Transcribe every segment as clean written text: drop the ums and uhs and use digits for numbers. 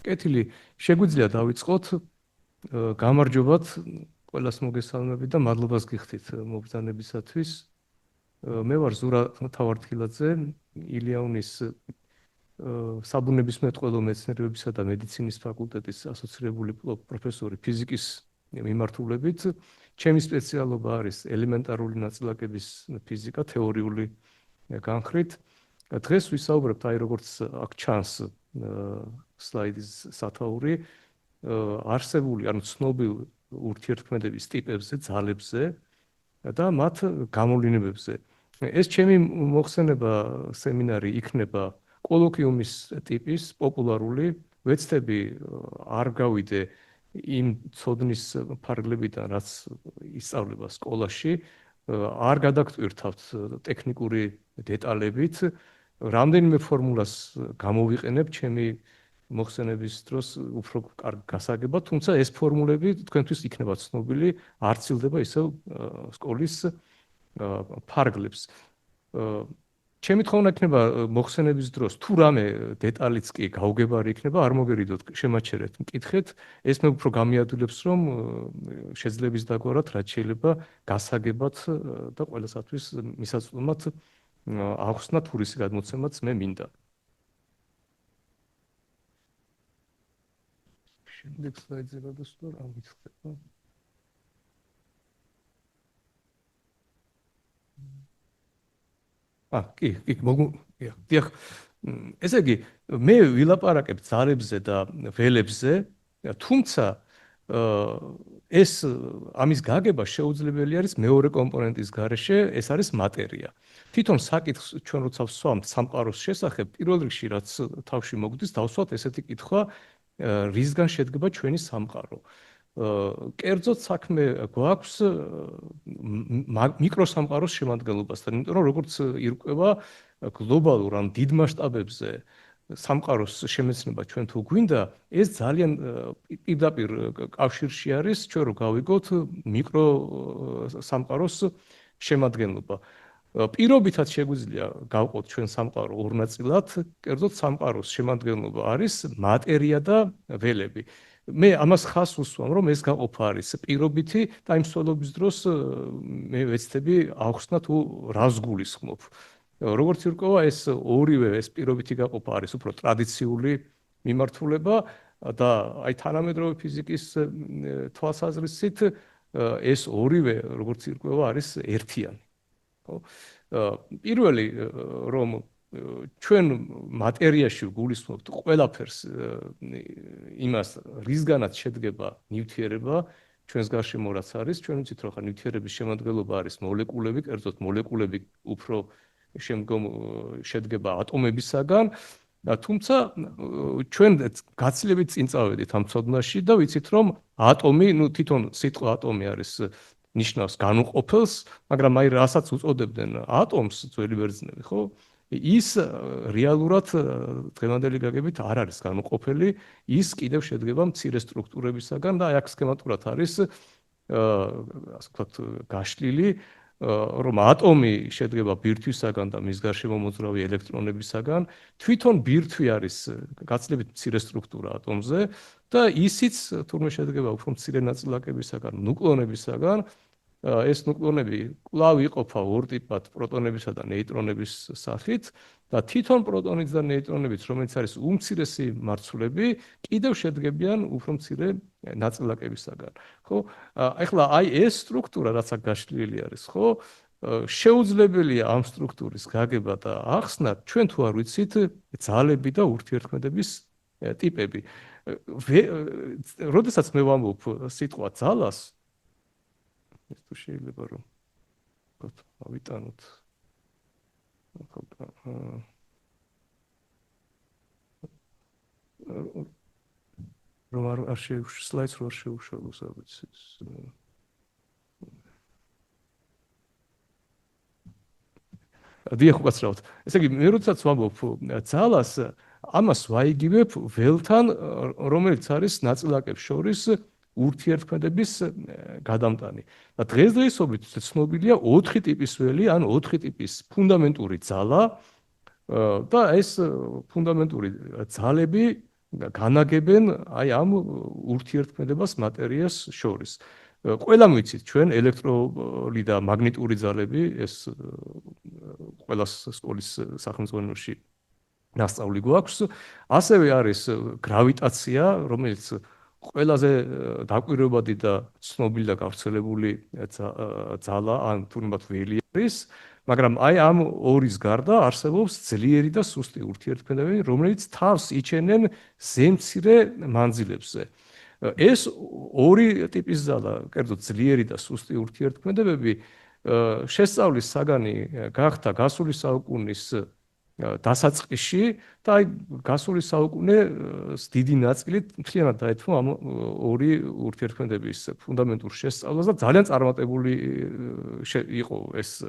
კეთილი, შეგვიძლია დავიწყოთ. გამარჯობათ ყველას მოგესალმებით და მადლობას გიხდით მობრძანებისათვის. მე ვარ ზურა თავართხილაძე, ილიაუნის საბუნებისმეტყველო მეცნიერებებისა და მედიცინის ფაკულტეტის ასოცირებული პროფესორი ფიზიკის მიმართულებით. ჩემი სპეციალობა არის ელემენტარული ნაწილაკების ფიზიკა, თეორიული განხრით. დღეს ვისაუბრებთ, როგორც აქ ჩანს სლაიდის სათაური, არსებული, ანუ ცნობილ ურთიერთქმედების ტიპებზე, ძალებზე და მათ გამოვლინებებზე. ეს ჩემი მოხსენება სემინარი იქნება კოლოკვიუმის ტიპის, პოპულარული, ვეცდები არ გავიდე იმ ცოდნის ფარგლებიდან, რაც ისწავლება სკოლაში, არ გადაგტვირთავთ ტექნიკური დეტალებით, რამდენიმე ფორმულას გამოვიყენებ ჩემი მოხსენების დროს უფრო კარგ გასაგებად, თუმცა ეს ფორმულები თქვენთვის იქნება ცნობილი, არ ცილდება ისევ სკოლის ფარგლებს. ჩემი თხოვნა იქნება მოხსენების დროს თუ რამე დეტალიც კი გაუგებარი იქნება, არ მოგერიდოთ, შემაჩერეთ, მკითხეთ, ეს მე უფრო გამიადვილებს, რომ შეძლების დაგვარად რაც შეიძლება გასაგებად და ყველასათვის მისაწვდომად ახსნა თურისი გადმოცემაც მე მინდა. შემდეგ სლაიდზე გადასვლა რა ვიცხდება? ესე იგი, მე ვილაპარაკებ ძალებზე და ველებზე, თუმცა ეს ამის გაგება შეუძლებელი არის მეორე კომპონენტის გარეშე, ეს არის მატერია. თვითონ საკითხს ჩვენ როცა ვსვამთ სამყაროს შესახებ, პირველ რიგში რაც თავში მოგდის, დავსვათ ესეთი კითხვა, რისგან შედგება ჩვენი სამყარო. კერძოდ საქმე გვაქვს მიკროსამყაროს შემადგენლობასთან, იმიტომ რომ როგორც ირკვევა გლობალურ ან დიდ მასშტაბებზე სამყაროს შემეცნება ჩვენ თუ გვინდა, ეს ძალიან პირდაპირ კავშირში არის ჩვენ რო გავიგოთ მიკროსამყაროს შემადგენლობა. პირობითაც შეგვიძლია გავყოთ ჩვენ სამყარო ორ ნაწილად, კერძოდ სამყაროს შემადგენლობა არის მატერია და ველები. მე ამას ხას უსვამ, რომ ეს გაყოფა არის პირობითი და იმ სველობის დროს მე ვეცდები ახსნა თუ რას გულისხმობ. როგორც ირკვევა, ეს ორივე ეს პირობითი გაყოფა არის უფრო ტრადიციული მიმართულება და აი თანამედროვე ფიზიკის თვალსაზრისით ეს ორივე როგორც ირკვევა არის ერთიანი. პირველი რომ ჩვენ მატერიაში გულისხმობთ ყველაფერს იმას რისგანაც შედგება ნივთიერება ჩვენს გარშემო რაც არის ჩვენ ვიცით რომ ხა ნივთიერების შემადგენლობა არის მოლეკულები, კერძოდ მოლეკულები უფრო შემდგომ შედგება ატომებისაგან, თუმცა ჩვენ გაცილებით წინ წავედით ამ ცოდნაში და ვიცით რომ ატომი, თვითონ სიტყვა ატომი არის ნიშნავს განუყოფელს, მაგრამ აი რასაც უწოდებდნენ ატომს ძველი ბერძნები, ხო? ის რეალურად დღევანდელი გაგებით არ არის განუყოფელი, ის კიდევ შედგება მცირე სტრუქტურებისაგან და აი აქ სქემატურად არის ასე ვთქვათ გაშლილი, რომ ატომი შედგება ბირთვისაგან და მის გარშემო მოძრავი ელექტრონებისაგან, თვითონ ბირთვი არის გაცილებით მცირე სტრუქტურა ატომზე და ისიც თურმე შედგება უფრო მცირე ნაწილაკებისაგან, ნუკლონებისაგან. ეს ნუკლონები კვლავ იყოფა ორ ტიპად პროტონებისა და ნეიტრონების სახით და თვითონ პროტონიც და ნეიტრონებიც, რომელიც არის უმცირესი მარცვლები, კიდევ შედგებიან უფრო მცირე ნაწილაკებისაგან. ხო? ეხლა აი ეს სტრუქტურა, რაც აქ გაშლილი არის, ხო? შეუძლებელია ამ სტრუქტურის გაგება და ახსნა, ჩვენ თუ არ ვიცით ძალები და ურთიერთქმედების ტიპები. როდესაც მე ვამბობ სიტყვა ძალას, ეს თუ შეიძლება რომ ავიტანოთ რომ არ შეუშ სლაიდს რო არ შეუშალოს ვიცი დიახ უკაცრავად. ესე იგი მე როდესაც ვამბობ ძალას, ამას ვაიგივებ ველთან, რომელიც არის ნაწილაკებს შორის ურთიერთქმედების გადამტანი. და დღესდღეობით ცნობილია 4 ტიპის ველი, ან 4 ტიპის ფუნდამენტური ძალა და ეს ფუნდამენტური ძალები განაგებენ აი ამ ურთიერთქმედებას მატერიას შორის. ყველამ ვიცით ჩვენ ელექტროლი და მაგნიტური ძალები ეს ყველა სკოლის სახელმძღვანელოში ნასწავლი გვაქვს. ასევე არის გრავიტაცია, რომელიც ყველაზე დაკვირვებადი და ცნობილი და გავრცელებული ძალა ან თუნდაც ველი არის, მაგრამ აი ამ ორის გარდა არსებობს ძლიერი და სუსტი ურთიერთქმედებები, რომელიც თავს იჩენენ ზემცირე მანძილებზე. ეს ორი ტიპის ძალა, კერძოდ ძლიერი და სუსტი ურთიერთქმედებები შესწავლის საგანი გახდა გასული საუკუნის დასაწყისში და აი გასული საუკუნეს დიდი ნაწილი მთლიანად დაეთმო ამ ორი ურთიერთქმედების ფუნდამენტურ შესწავლას და ძალიან წარმატებული იყო ეს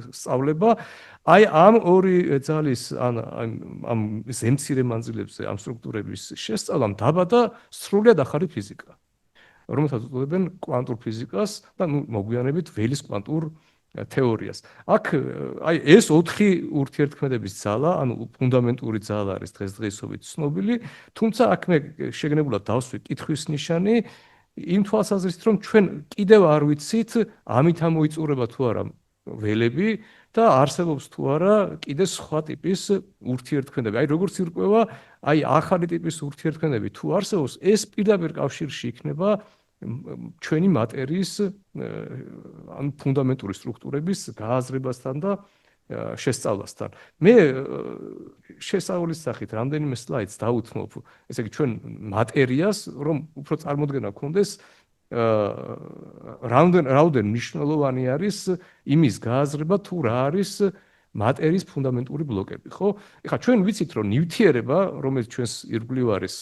სწავლება. აი ამ ორი ძალის ამ ზემცირე მანძილებზე ამ სტრუქტურების შესწავლამ დაბადა სრულიად ახალი ფიზიკა, რომელსაც უწოდებენ კვანტურ ფიზიკას და მოგვიანებით ველის კვანტურ თეორიას. აქ აი ეს 4 ურთიერთქმედების ძალა, ანუ ფუნდამენტური ძალა არის დღესდღეობით ცნობილი, თუმცა აქ მე შეგნებულად დავსვი კითხვის ნიშანი იმ თვალსაზრისით, რომ ჩვენ კიდევ არ ვიცით ამით ამოიწურება თუ არა ველები და არსებობს თუ არა კიდე სხვა ტიპის ურთიერთქმედები. აი როგორც ირკვევა, აი ახალი ტიპის ურთიერთქმედები თუ არსებობს, ეს პირდაპირ კავშირში იქნება ჩვენი მატერიის ან ფუნდამენტური სტრუქტურების გააზრებასთან და შესწავლასთან. მე შესწავლის სახით რამდენიმე სლაიდს დავუთმობ, ესე იგი ჩვენ მატერიას, რომ უფრო წარმოდგენა გქონდეს რაოდენ მნიშვნელოვანი არის იმის გააზრება თუ რა არის მატერიის ფუნდამენტური ბლოკები, ხო? ეხლა ჩვენ ვიცით, რომ ნივთიერება, რომელიც ჩვენს ირგვლივ არის,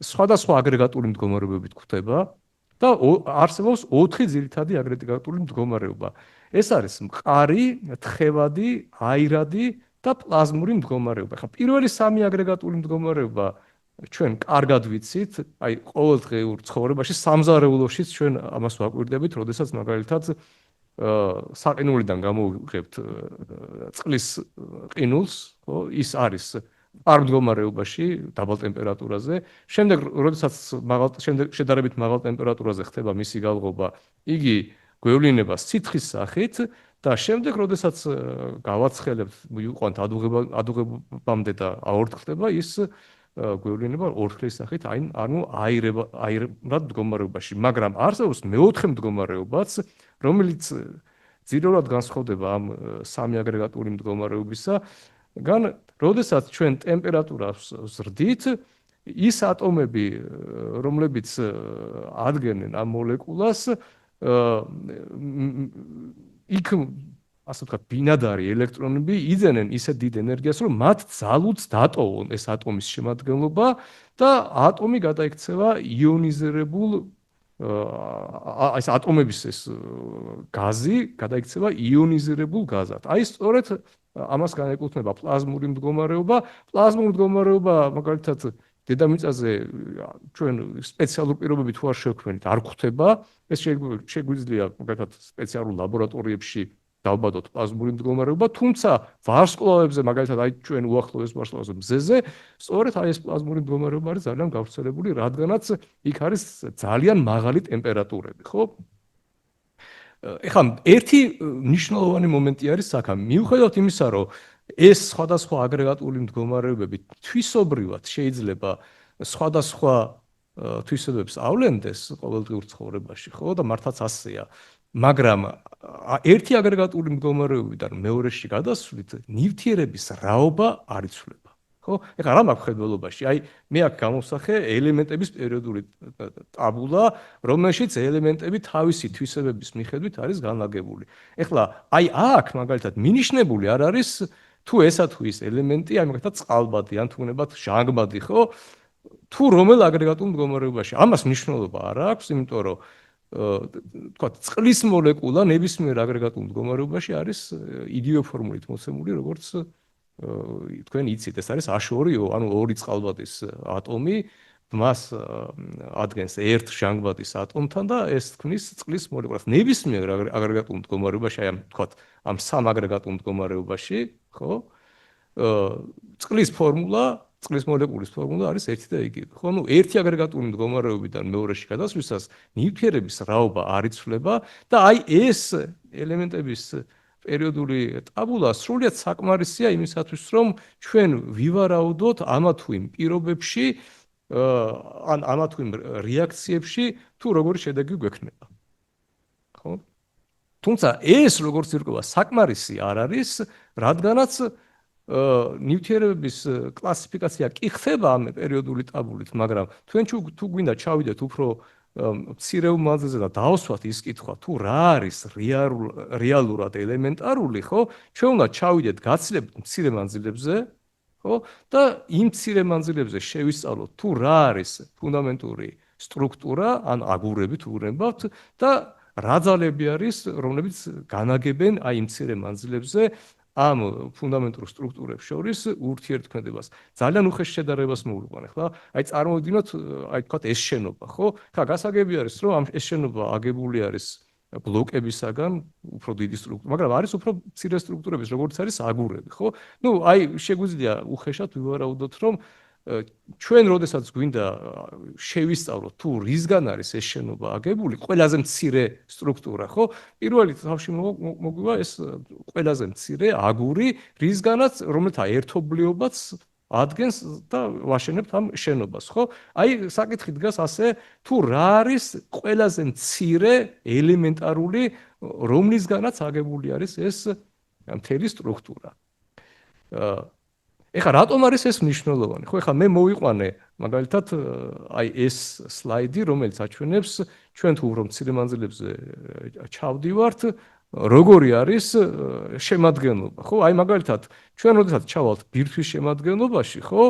სხვადასხვა აგრეგატული მდგომარეობებით გვხვდება და არსებობს 4 ძირითადი აგრეგატული მდგომარეობა. ეს არის მყარი, თხევადი, აირადი და პლაზმური მდგომარეობა. ხა პირველი 3 აგრეგატული მდგომარეობა ჩვენ კარგად ვიცით, აი ყოველდღიურ ცხოვრებაში, სამზარეულოშიც ჩვენ ამას ვაკვირდებით, როდესაც მაგალითად საყინულიდან გამოვიღებთ წყლის ყინულს, ხო, ის არის არ მდგომარეობაში, დაბალ ტემპერატურაზე. შემდეგ, როდესაც შედარებით მაღალ ტემპერატურაზე ხდება მისი გალღობა, იგი გვევლინება სითხის სახით და შემდეგ, როდესაც გავაცხელებთ, მივიყვანთ ადუღებამდე და აორთქლდება, ის გვევლინება ორთქლის სახით, ანუ აირად მდგომარეობაში. მაგრამ არსებობს მეოთხე მდგომარეობაც, რომელიც ძირეულად განსხვავდება ამ 3 აგრეგატული მდგომარეობისა. როდესაც ჩვენ ტემპერატურას ვზრდით, ის ატომები, რომლებიც ადგენენ ამ მოლეკულას, იქ ასე ვთქვათ, ბინადარი ელექტრონები იძენენ ისე დიდ ენერგიას, რომ მათ ძალუც დატოვონ ეს ატომის შემადგენლობა და ატომი გადაიქცევა იონიზირებულ ეს ატომების ეს გაზი გადაიქცევა იონიზირებულ გაზად. აი სწორედ ამას განეკუთვნება პლაზმური მდგომარეობა. პლაზმური მდგომარეობა მაგალითად დედამიწაზე ჩვენ სპეციალურ პირობებით თუ არ შევქმნით, არ გვხვდება. ეს შეგვიძლია მაგალითად სპეციალურ ლაბორატორიებში დავბადოთ პლაზმური მდგომარეობა, თუმცა ვარსკვლავებზე მაგალითად აი ჩვენ უახლოეს ვარსკვლავზე მზეზე, სწორედ აი ეს პლაზმური მდგომარეობა არის ძალიან გავრცელებული, რადგანაც იქ არის ძალიან მაღალი ტემპერატურები, ხო? ეხლა ერთი მნიშვნელოვანი მომენტი არის აქ, მიუხედავად იმისა, რომ ეს სხვადასხვა აგრეგატული მდგომარეობები თვისობრივად შეიძლება სხვადასხვა თვისებებს ავლენდეს ყოველდღიურ ცხოვრებაში, ხო? და მართლაც ასეა. მაგრამ ერთი აგრეგატული მდგომარეობიდან მეორეში გადასვლით ნივთიერების რაობა არ იცვლება. ხო? ეხლა რა მაქვს ხედველობაში? აი მე აქ გამოვსახე ელემენტების პერიოდული ტაბულა, რომელშიც ელემენტები თავისი თვისებების მიხედვით არის განლაგებული. ეხლა აი აქ მაგალითად მინიშნებული არ არის თუ ესა თუ ის ელემენტი, აი მაგალითად წყალბადი ან თუნებად ჟანგბადი, ხო? თუ რომელ აგრეგატულ მდგომარეობაში. ამას მნიშვნელობა არ აქვს, იმიტომ რომ თქვა წყლის მოლეკულა ნებისმიერ აგრეგატულ მდგომარეობაში არის იდიო ფორმულით მოცემული, როგორც თქვენ იცით, ეს არის H2O, ანუ ორი წყალბადის ატომი, მას ადგენს ერთ ჟანგბადის ატომთან და ეს თქმის წყლის მოლეკულას. ნებისმიერ აგრეგატულ მდგომარეობაში, აი თქვა ამ 3 აგრეგატულ მდგომარეობაში, ხო? წყლის ფორმულა წყლის მოლეკულის ფორმულა არის ერთი და იგივე. ხო, ნუ ერთი აგრეგატული მდგომარეობიდან მეორეში გადასვლისას ნივთიერების რაობა არ იცვლება და აი ეს ელემენტების პერიოდული ტაბულა სრულიად საკმარისია იმისათვის, რომ ჩვენ ვივარაუდოთ ამა თუ იმ პირობებში, ან ამა თუ იმ რეაქციებში თუ როგორი შედეგი გვექნება. ხო? თუმცა ეს როგორც ირკვევა საკმარისი არ არის, რადგანაც ნივთიერებების კლასიფიკაცია კი ხდება ამ პერიოდული ტაბულით, მაგრამ თქვენ თუ გვინდა ჩავიდეთ უფრო მცირეულ მანძილზე და დავსვათ ის კითხვა, თუ რა არის რეალურად ელემენტარული, ხო? ჩვენ უნდა ჩავიდეთ გაცილებით მცირე მანძილებზე, ხო? და იმ მცირე მანძილებზე შევისწავლოთ, თუ რა არის ფუნდამენტური სტრუქტურა, ან აგურები თუ ვუყურებთ და რა ძალები არის, რომლებიც განაგებენ აი იმ მცირე მანძილებზე ამ ფუნდამენტურ სტრუქტურებს შორის ურთიერთქმედებას. ძალიან უხეშ შედარებას მოვიყვანე, ხო? აი წარმოვიდგინოთ, აი თქვათ ეს შენობა, ხო? ხა გასაგები არის, რომ ამ ეს შენობა აგებული არის ბლოკებისაგან, უფრო დიდი სტრუქტურა, მაგრამ არის უფრო მცირე სტრუქტურების, როგორც არის აგურები, ხო? ნუ აი შეგვიძლია უხეშად ვივარაუდოთ, რომ ჩვენ როდესაც გვინდა შევისწავლოთ თუ რისგან არის ეს შენობა აგებული, ყველაზე მცირე სტრუქტურა, ხო? პირველი თავში მოგვივა ეს ყველაზე მცირე აგური, რისგანაც რომელთა ერთობლიობაც ადგენს და ვაშენებთ ამ შენობას, ხო? აი საკითხი დგას ასე, თუ რა არის ყველაზე მცირე ელემენტარული, რომლისგანაც აგებული არის ეს მთელი სტრუქტურა. ეხლა რატომ არის ეს მნიშვნელოვანი? ხო, ეხლა მე მოვიყვანე მაგალითად აი ეს სლაიდი, რომელიც აჩვენებს ჩვენ თუ უფრო მცირე მანძილებზე ჩავდივართ, როგორი არის შემადგენლობა, ხო? აი მაგალითად ჩვენ როდესაც ჩავალთ ბირთვის შემადგენლობაში, ხო?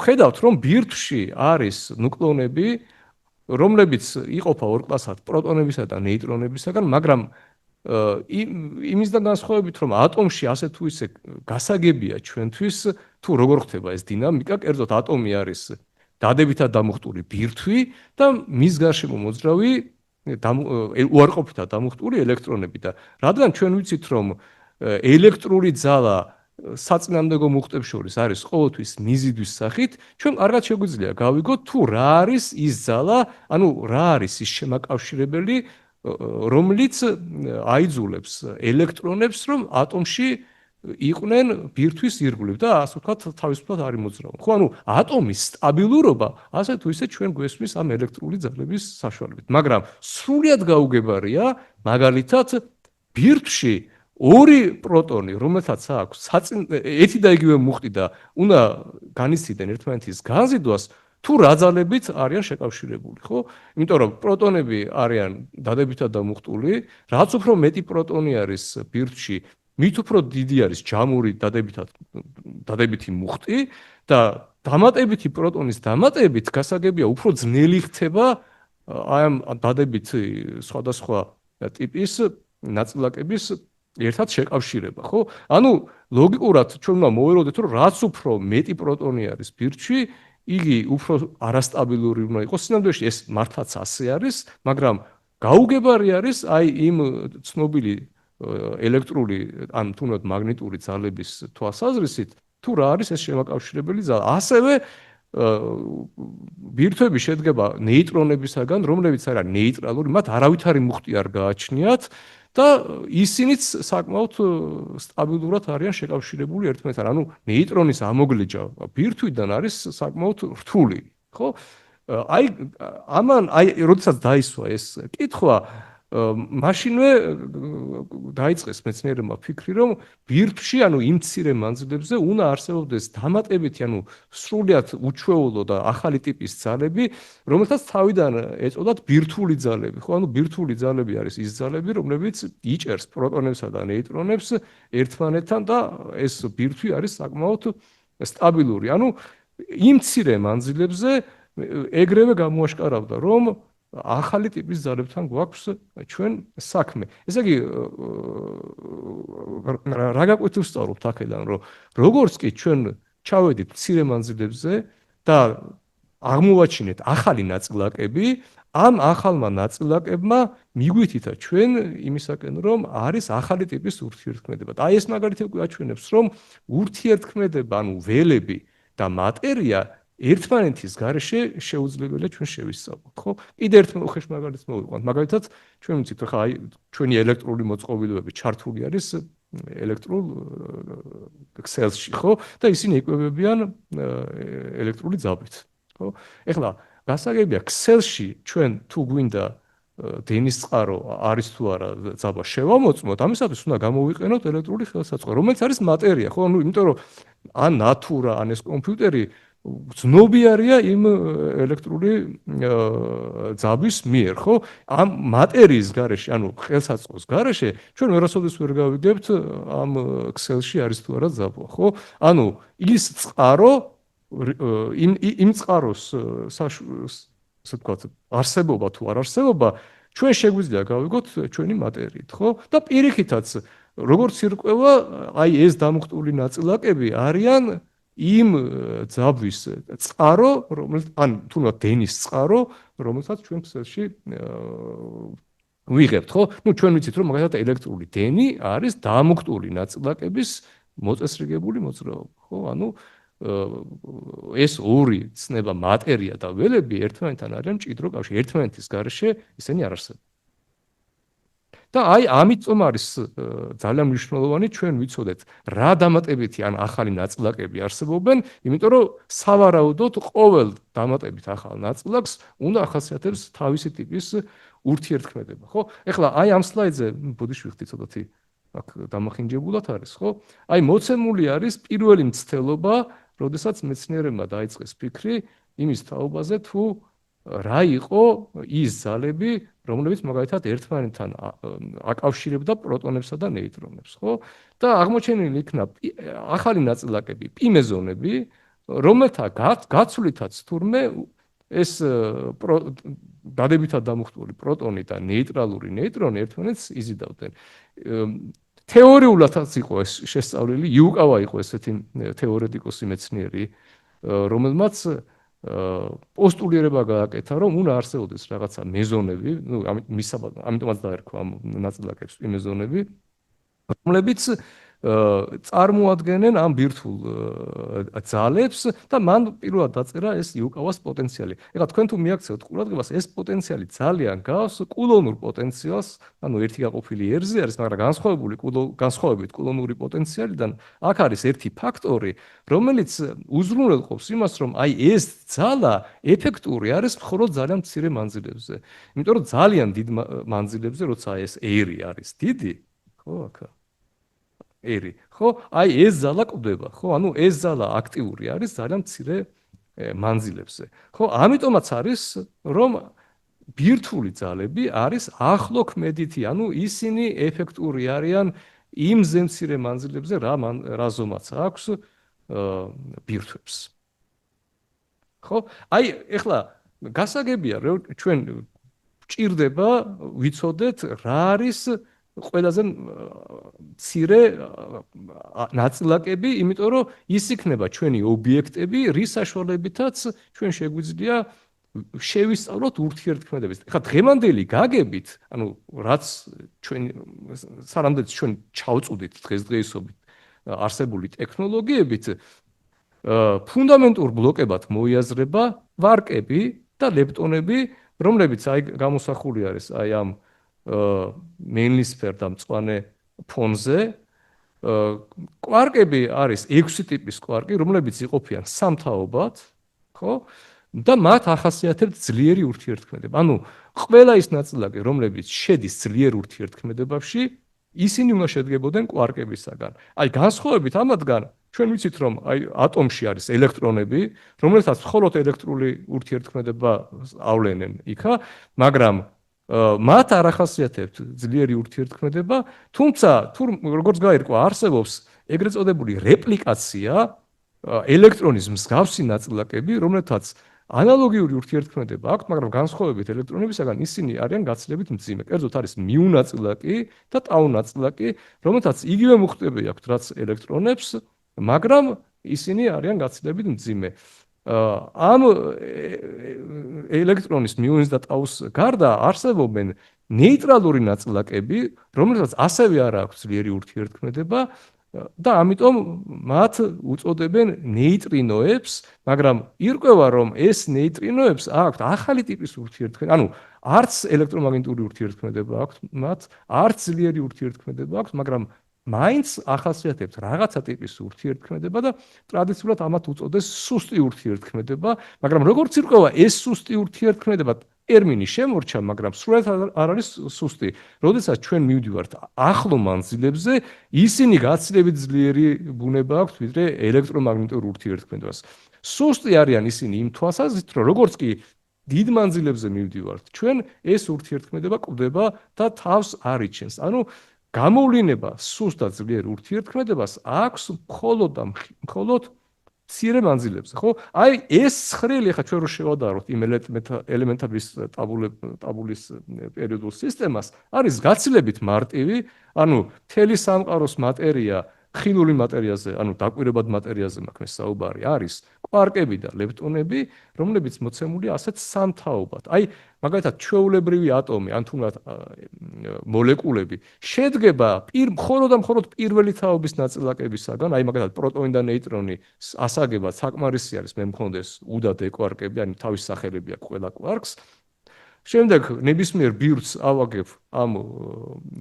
ხედავთ, რომ ბირთვში არის ნუკლონები, რომლებიც იყოფა ორ კლასად, პროტონებისა და ნეიტრონებისაგან, მაგრამ იმისგან განსხვავებით, რომ ატომში ასე თუ ისე გასაგებია ჩვენთვის, თუ როგორ ხდება ეს დინამიკა, კერძოდ ატომი არის დადებითად დამუხტული ბირთვი და მის გარშემო მოძრავი უარყოფითად დამუხტული ელექტრონები და რადგან ჩვენ ვიცით, რომ ელექტრული ძალა საწინააღმდეგო მუხტებს შორის არის ყოველთვის მიზიდვის სახით, ჩვენ კარგად შეგვიძლია გავიგოთ, თუ რა არის ის ძალა, ანუ რა არის ის შემაკავშირებელი, რომლიც აიძულებს ელექტრონებს, რომ ატომში იყვნენ ბირთვის ირგვლივ და ასე ვთქვათ, თავისუფლად არ იმოძრავონ. ხო, ანუ ატომის სტაბილურობა ასე თუ ისე ჩვენ გვესმის ამ ელექტრული ძალების საშუალებით. მაგრამ სრულიად გაუგებარია, მაგალითად, ბირთვში ორი პროტონი, რომელთაც აქვს ერთი და იგივე მუხტი და უნდა განიცდიდნენ ერთმანეთის განზიდვას, თუ რა ძალებით არიან შეკავშირებული, ხო? იმიტომ რომ პროტონები არიან დადებითად დამუხტული, რაც უფრო მეტი პროტონი არის ბირთვში, მით უფრო დიდი არის ჯამური დადებითი მუხტი და დამატებითი პროტონის დამატებით გასაგებია უფრო ძნელი ხდება აი ამ დადებითი სხვადასხვა ტიპის ნაწილაკების ერთად შეკავშირება, ხო? ანუ ლოგიკურად ჩვენ უნდა მოვეროდეთ, რომ რაც უფრო მეტი პროტონი არის ბირთვში, იგი უფრო არასტაბილური უნდა იყოს. სინამდვილეში ეს მართლაც ასე არის, მაგრამ გაუგებარი არის აი იმ ცნობილი ელექტრული ან თუნდაც მაგნიტური ძალების თვალსაზრისით, თუ რა არის ეს შემაკავშირებელი ძალა. ასევე ბირთვები შედგება ნეიტრონებისაგან, რომლებიც არიან ნეიტრალური, მათ არავითარი მუხტი არ გააჩნიათ და ისინიც საკმაოდ სტაბილურად არიან შეკავშირებული ერთმანეთთან. ანუ ნეიტრონის ამოგლეჯა ბირთვიდან არის საკმაოდ რთული, ხო? აი ამან როდესაც დაისვა ეს კითხვა, მაშინვე დაიწყეს მეცნიერებმა ფიქრი, რომ ბირთვში, ანუ იმ მცირე მანძილებზე უნდა არსებობდეს დამატებითი, ანუ სრულიად უჩვეულო და ახალი ტიპის ძალები, რომელთაც თავიდან ეწოდათ ბირთვული ძალები, ხო? ანუ ბირთვული ძალები არის ის ძალები, რომლებიც იჭერს პროტონებსა და ნეიტრონებს ერთმანეთთან და ეს ბირთვი არის საკმაოდ სტაბილური. ანუ იმ მცირე მანძილებზე ეგრევე გამოაშკარავდა, რომ ახალი ტიპის ძალებთან გვაქვს ჩვენ საქმე. ესე იგი, რა გაკვეთილს სწავლობთ აქედან, რომ როგორც კი ჩვენ ჩავედით მცირე მანძილებზე და აღმოვაჩინეთ ახალი ნაწილაკები, ამ ახალმა ნაწილაკებმა მიგვითითა ჩვენ იმისაკენ, რომ არის ახალი ტიპის ურთიერთქმედება. და აი ეს მაგალითი უკვე აჩვენებს, რომ ურთიერთქმედება, ანუ ველები და მატერია ერთმანეთის გარეშე შეუძლებელია ჩვენ შევისწავლოთ, ხო? კიდე ერთ უხეშ მაგალითს მოვიყვანთ. მაგალითად, ჩვენ ვიცით, ხა აი ჩვენი ელექტრული მოწყობილობები ჩართული არის ელექტრულ ქსელში, ხო? და ისინი იკვებებიან ელექტრული ძაბრით, ხო? ეხლა გასაგებია ქსელში ჩვენ თუ გვინდა დენის წყარო არის თუ არა ძაბა შევამოწმოთ, ამისათვის უნდა გამოვიყენოთ ელექტრული ხელსაწყო, რომელიც არის მატერია, ხო? ანუ იმიტომ რომ ან ნატურა, ან ეს კომპიუტერი ცნობიერია იმ ელექტრული ძაბვის მიერ, ხო? ამ მატერიის გარეშე, ანუ ხელსაწყოს გარეშე, ჩვენ ვერასოდეს ვერ გავიგებთ ამ ქსელში არის თუ არა ძაბვა, ხო? ანუ ის წყარო იმ წყაროს ასე ვთქვათ, არსებობა თუ არ არსებობა, ჩვენ შეგვიძლია გავიგოთ ჩვენი matériით, ხო? და პირიქითაც, როგორც ირკვევა, აი ეს დამუხტული ნაწილაკები არიან იმ ძაბვის წყარო, რომელიც ან თუნდაც დენის წყარო, რომელსაც ჩვენ ქსელში ვიღებთ, ხო? ნუ ჩვენ ვიცით, რომ მაგალითად ელექტრული დენი არის დამუხტული ნაწილაკების მოწესრიგებული მოძრაობა, ხო? ანუ ეს ორი ცნება მატერია და ველები ერთმანეთთან არიან მჭიდრო კავშირში, ერთმანეთის გარეშე ისინი არ არსებობენ. და აი ამიტომ არის ძალიან მნიშვნელოვანი ჩვენ ვიცოდეთ რა დამატებითი ან ახალი ნაწილაკები არსებობენ, იმიტომ რომ სავარაუდოდ ყოველ დამატებით ახალ ნაწილაკს უნდა ახასიათებს თავისი ტიპის ურთიერთქმედება, ხო? ეხლა აი ამ სლაიდზე ბოდიში ვიხდი ცოტათი აქ დამახინჯებულად არის, ხო? აი მოცემული არის პირველი მცდელობა, როდესაც მეცნიერებმა დაიწყეს ფიქრი იმის თაობაზე თუ რა იყო ის ძალები, რომლებიც მაგალითად ერთმანეთთან აკავშირებდა პროტონებსა და ნეიტრონებს, ხო? და აღმოჩენილი იქნა ახალი ნაწილაკები, პი-მეზონები, რომელთა გაცვლითაც თურმე ეს დადებითად დამუხტული პროტონი და ნეიტრალური ნეიტრონი ერთმანეთს იზიდავდნენ. თეორიულადაც იყო ეს შესწავლილი, იუკავა იყო ესეთი თეორეტიკოსი მეცნიერი, რომელმაც პოსტულირება გააკეთა, რომ უნდა არსებობდეს რაღაცა მეზონები, ნუ ამიტომაც დაერქვა ამ ნაწილაკებს მეზონები, რომლებიც წარმოადგენენ ამ ბირთვულ ძალებს და მან პირველად დაწერა ეს იუკავას პოტენციალი. ეხლა თქვენ თუ მიაქცევთ ყურადღებას, ეს პოტენციალი ძალიან გავს კულონურ პოტენციალს, ანუ ერთი გაყოფილი ერზე არის, მაგრამ განსხვავებით კულონური პოტენციალიდან აქ არის ერთი ფაქტორი, რომელიც უზრუნველყოფს იმას, რომ აი ეს ძალა ეფექტური არის მხოლოდ ძალიან მცირე მანძილებზე. იმიტომ რომ ძალიან დიდ მანძილებზე, როცა ეს ერი არის დიდი, ხო, აქ ერი, ხო? აი ეს ძალა კვდება, ხო? ანუ ეს ძალა აქტიური არის ძალიან მცირე მანძილებზე. ხო? ამიტომაც არის, რომ ბირთვული ძალები არის ახლო ქმედითი, ანუ ისინი ეფექტური არიან იმ ზემცირე მანძილებზე, რა ზომაც აქვს ბირთვებს. ხო? აი, ეხლა გასაგებია, რომ ჩვენ გვჭირდება ვიცოდეთ რა არის ყველაზე მცირე ნაწილაკები, იმიტომ რომ ის იქნება ჩვენი ობიექტები, რის საშუალებითაც ჩვენ შეგვიძლია შევისწავლოთ ურთიერთქმედებს. ეხლა დღევანდელი გაგებით, ანუ რაც ჩვენ სანამდეც ჩვენ ჩავწუდით დღესდღეობით არსებული ტექნოლოგიებით, ფუნდამენტურ ბლოკებად მოიაზრება ვარკები და ლეპტონები, რომლებიც აი გამოსახული არის აი ამ მენლისფერ და მწვანე ფონზე. კვარკები არის 6 ტიპის კვარკი, რომლებიც იყოფიან სამთაობად, ხო? და მათ ახასიათებთ ძლიერი ურთიერთქმედება. ანუ ყველა ის ნაწილაკი, რომლებიც შედის ძლიერ ურთიერთქმედებაში, ისინი უნდა შედგებოდნენ კვარკებისაგან. აი განსხვავებით ამათგან, ჩვენ ვიცით, რომ აი ატომში არის ელექტრონები, რომლებსაც მხოლოდ ელექტრული ურთიერთქმედება ავლენენ იქა, მაგრამ მათ არ ახასიათებთ ძლიერი ურთიერთქმედება, თუმცა თუ როგორც გაირკვა, არსებობს ეგრეთ წოდებული რეპლიკაცია, ელექტრონის მსგავსი ნაწილაკები, რომლებთაც ანალოგიური ურთიერთქმედება აქვთ, მაგრამ განსხვავებით ელექტრონებისაგან ისინი არიან გაცილებით მძიმე. კერძოდ არის მიუ ნაწილაკი და ტაუ ნაწილაკი, რომელთაც იგივე მუხტები აქვთ, რაც ელექტრონებს, მაგრამ ისინი არიან გაცილებით მძიმე. ამ ელექტრონის მიუნის და ტაუს გარდა არსებობენ ნეიტრალური ნაწილაკები, რომელთაც ასევე არ აქვს ძლიერი ურთიერთქმედება და ამიტომ მათ უწოდებენ ნეიტრინოებს, მაგრამ ირკვევა რომ ეს ნეიტრინოებს აქვთ ახალი ტიპის ურთიერთქმედება, ანუ არც ელექტრომაგნიტური ურთიერთქმედება აქვთ მათ, არც ძლიერი ურთიერთქმედება აქვთ, მაგრამ მაინც ახასიათებთ რაღაცა ტიპის ურთიერთქმედება და ტრადიციულად ამათ უწოდეს სუსტი ურთიერთქმედება, მაგრამ როგორც ირკვევა ეს სუსტი ურთიერთქმედება ტერმინი შემორჩა, მაგრამ სრულად არ არის სუსტი. როდესაც ჩვენ მივდივართ ახლო მანძილებზე, ისინი გაცილებით ძლიერი ბუნება აქვთ ვიდრე ელექტრომაგნიტურ ურთიერთქმედებას. სუსტი არიან ისინი იმ თვალსაზრისით, რომ როგორც კი დიდ მანძილებზე მივდივართ, ჩვენ ეს ურთიერთქმედება კვდება და თავს არ იჩენს. ანუ გამოვლინება სუსტ და ძლიერ ურთიერთქმედებას აქვს მხოლოდ მცირე მანძილებზე, ხო? აი ეს ცხრილი ხა ჩვენ რო შევადაროთ იმ ელემენტების ტაბულის პერიოდულ სისტემას, არის გაცილებით მარტივი, ანუ მთელი სამყაროს მატერია ხილული მატერიაზე, ანუ დაკვირვებად მატერიაზე მაქვს საუბარი, არის კვარკები და ლეპტონები, რომლებიც მოცემულია ასეთ სამთაობად. აი, მაგალითად, ჩვეულებრივი ატომი, ან თუნდაც მოლეკულები შედგება მხოლოდ და მხოლოდ პირველი თაობის ნაწილაკებისაგან, აი, მაგალითად, პროტონი და ნეიტრონი ასაგებად საკმარისი არის მე მქონდეს U და D კვარკები, ანუ თავის სახელები აქვს ყველა კვარკს. შემდეგ ნებისმიერ ბირთვს ავაგებ ამ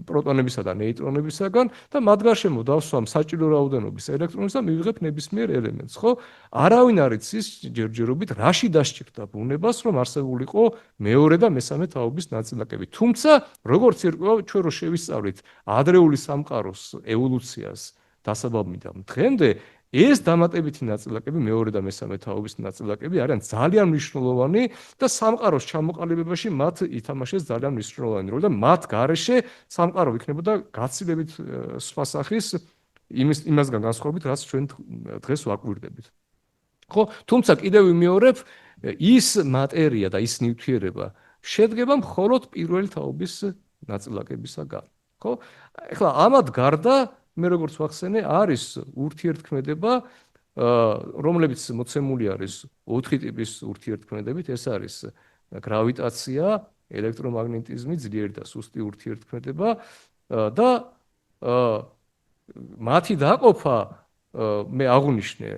პროტონებისა და ნეიტრონებისაგან და მათ გარშემო დავსვამ საჭირო რაოდენობის ელექტრონებს და მივიღებ ნებისმიერ ელემენტს, ხო? არავინ არ იცის ჯერჯერობით რაში დასჭირდა ბუნებას, რომ არსებულიყო მეორე და მესამე თაობის ნაწილაკები. თუმცა, როგორც ირკვევა, ჩვენ რო შევისწავლით ადრეული სამყაროს ევოლუციას დასაბამიდან დღემდე, ეს დამატებითი ნაწილაკები, მეორე და მესამე თაობის ნაწილაკები არიან ძალიან მნიშვნელოვანი და სამყაროს ჩამოყალიბებაში მათ ითამაშეს ძალიან მნიშვნელოვანი როლი და მათ გარეშე სამყარო იქნებოდა გაცილებით სხვა სახის იმასგან განსხვავებით, რაც ჩვენ დღეს ვაკვირდებით. ხო, თუმცა კიდევ ვიმეორებ, ის მატერია და ის ნივთიერება შედგება მხოლოდ პირველი თაობის ნაწილაკებისაგან. ხო? ეხლა ამათ გარდა მე როგორც ვახსენე, არის ურთიერთქმედება, რომლებიც მოცემული არის 4 ტიპის ურთიერთქმედებით, ეს არის გრავიტაცია, ელექტრომაგნეტიზმი, ძლიერი და სუსტი ურთიერთქმედება და მათი დაყოფა მე აღვნიშნე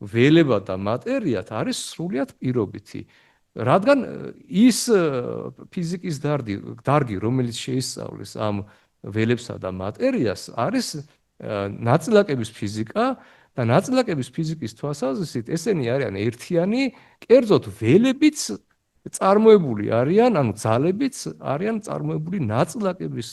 ველება და მატერიათ არის სრულიად პირობითი. რადგან ის ფიზიკის დარგი, რომელიც შეისწავლის ამ ველებსა და მატერიას, არის ნაწილაკების ფიზიკა და ნაწილაკების ფიზიკის თვალსაზრისით ესენი არიან ერთიანი, კერძოდ ველებიც წარმოებული არიან, ანუ ძალებიც არიან წარმოებული ნაწილაკების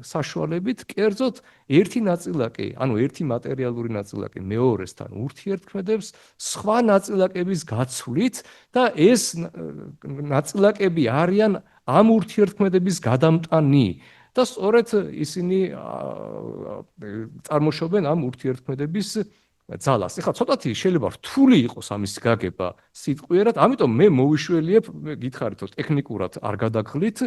საშუალებით, კერძოდ ერთი ნაწილაკი, ანუ ერთი მატერიალური ნაწილაკი მეორესთან ურთიერთქმედებს სხვა ნაწილაკების გაცვლით და ეს ნაწილაკები არიან ამ ურთიერთქმედების გადამტანი. და სწორედ ისინი წარმოშობენ ამ ურთიერთქმედების ძალას. ეხლა ცოტათი შეიძლება რთული იყოს ამის გაგება სიტყვიერად, ამიტომ მე მოვიშველიებ, გითხარით რომ ტექნიკურად არ გადაგხლით,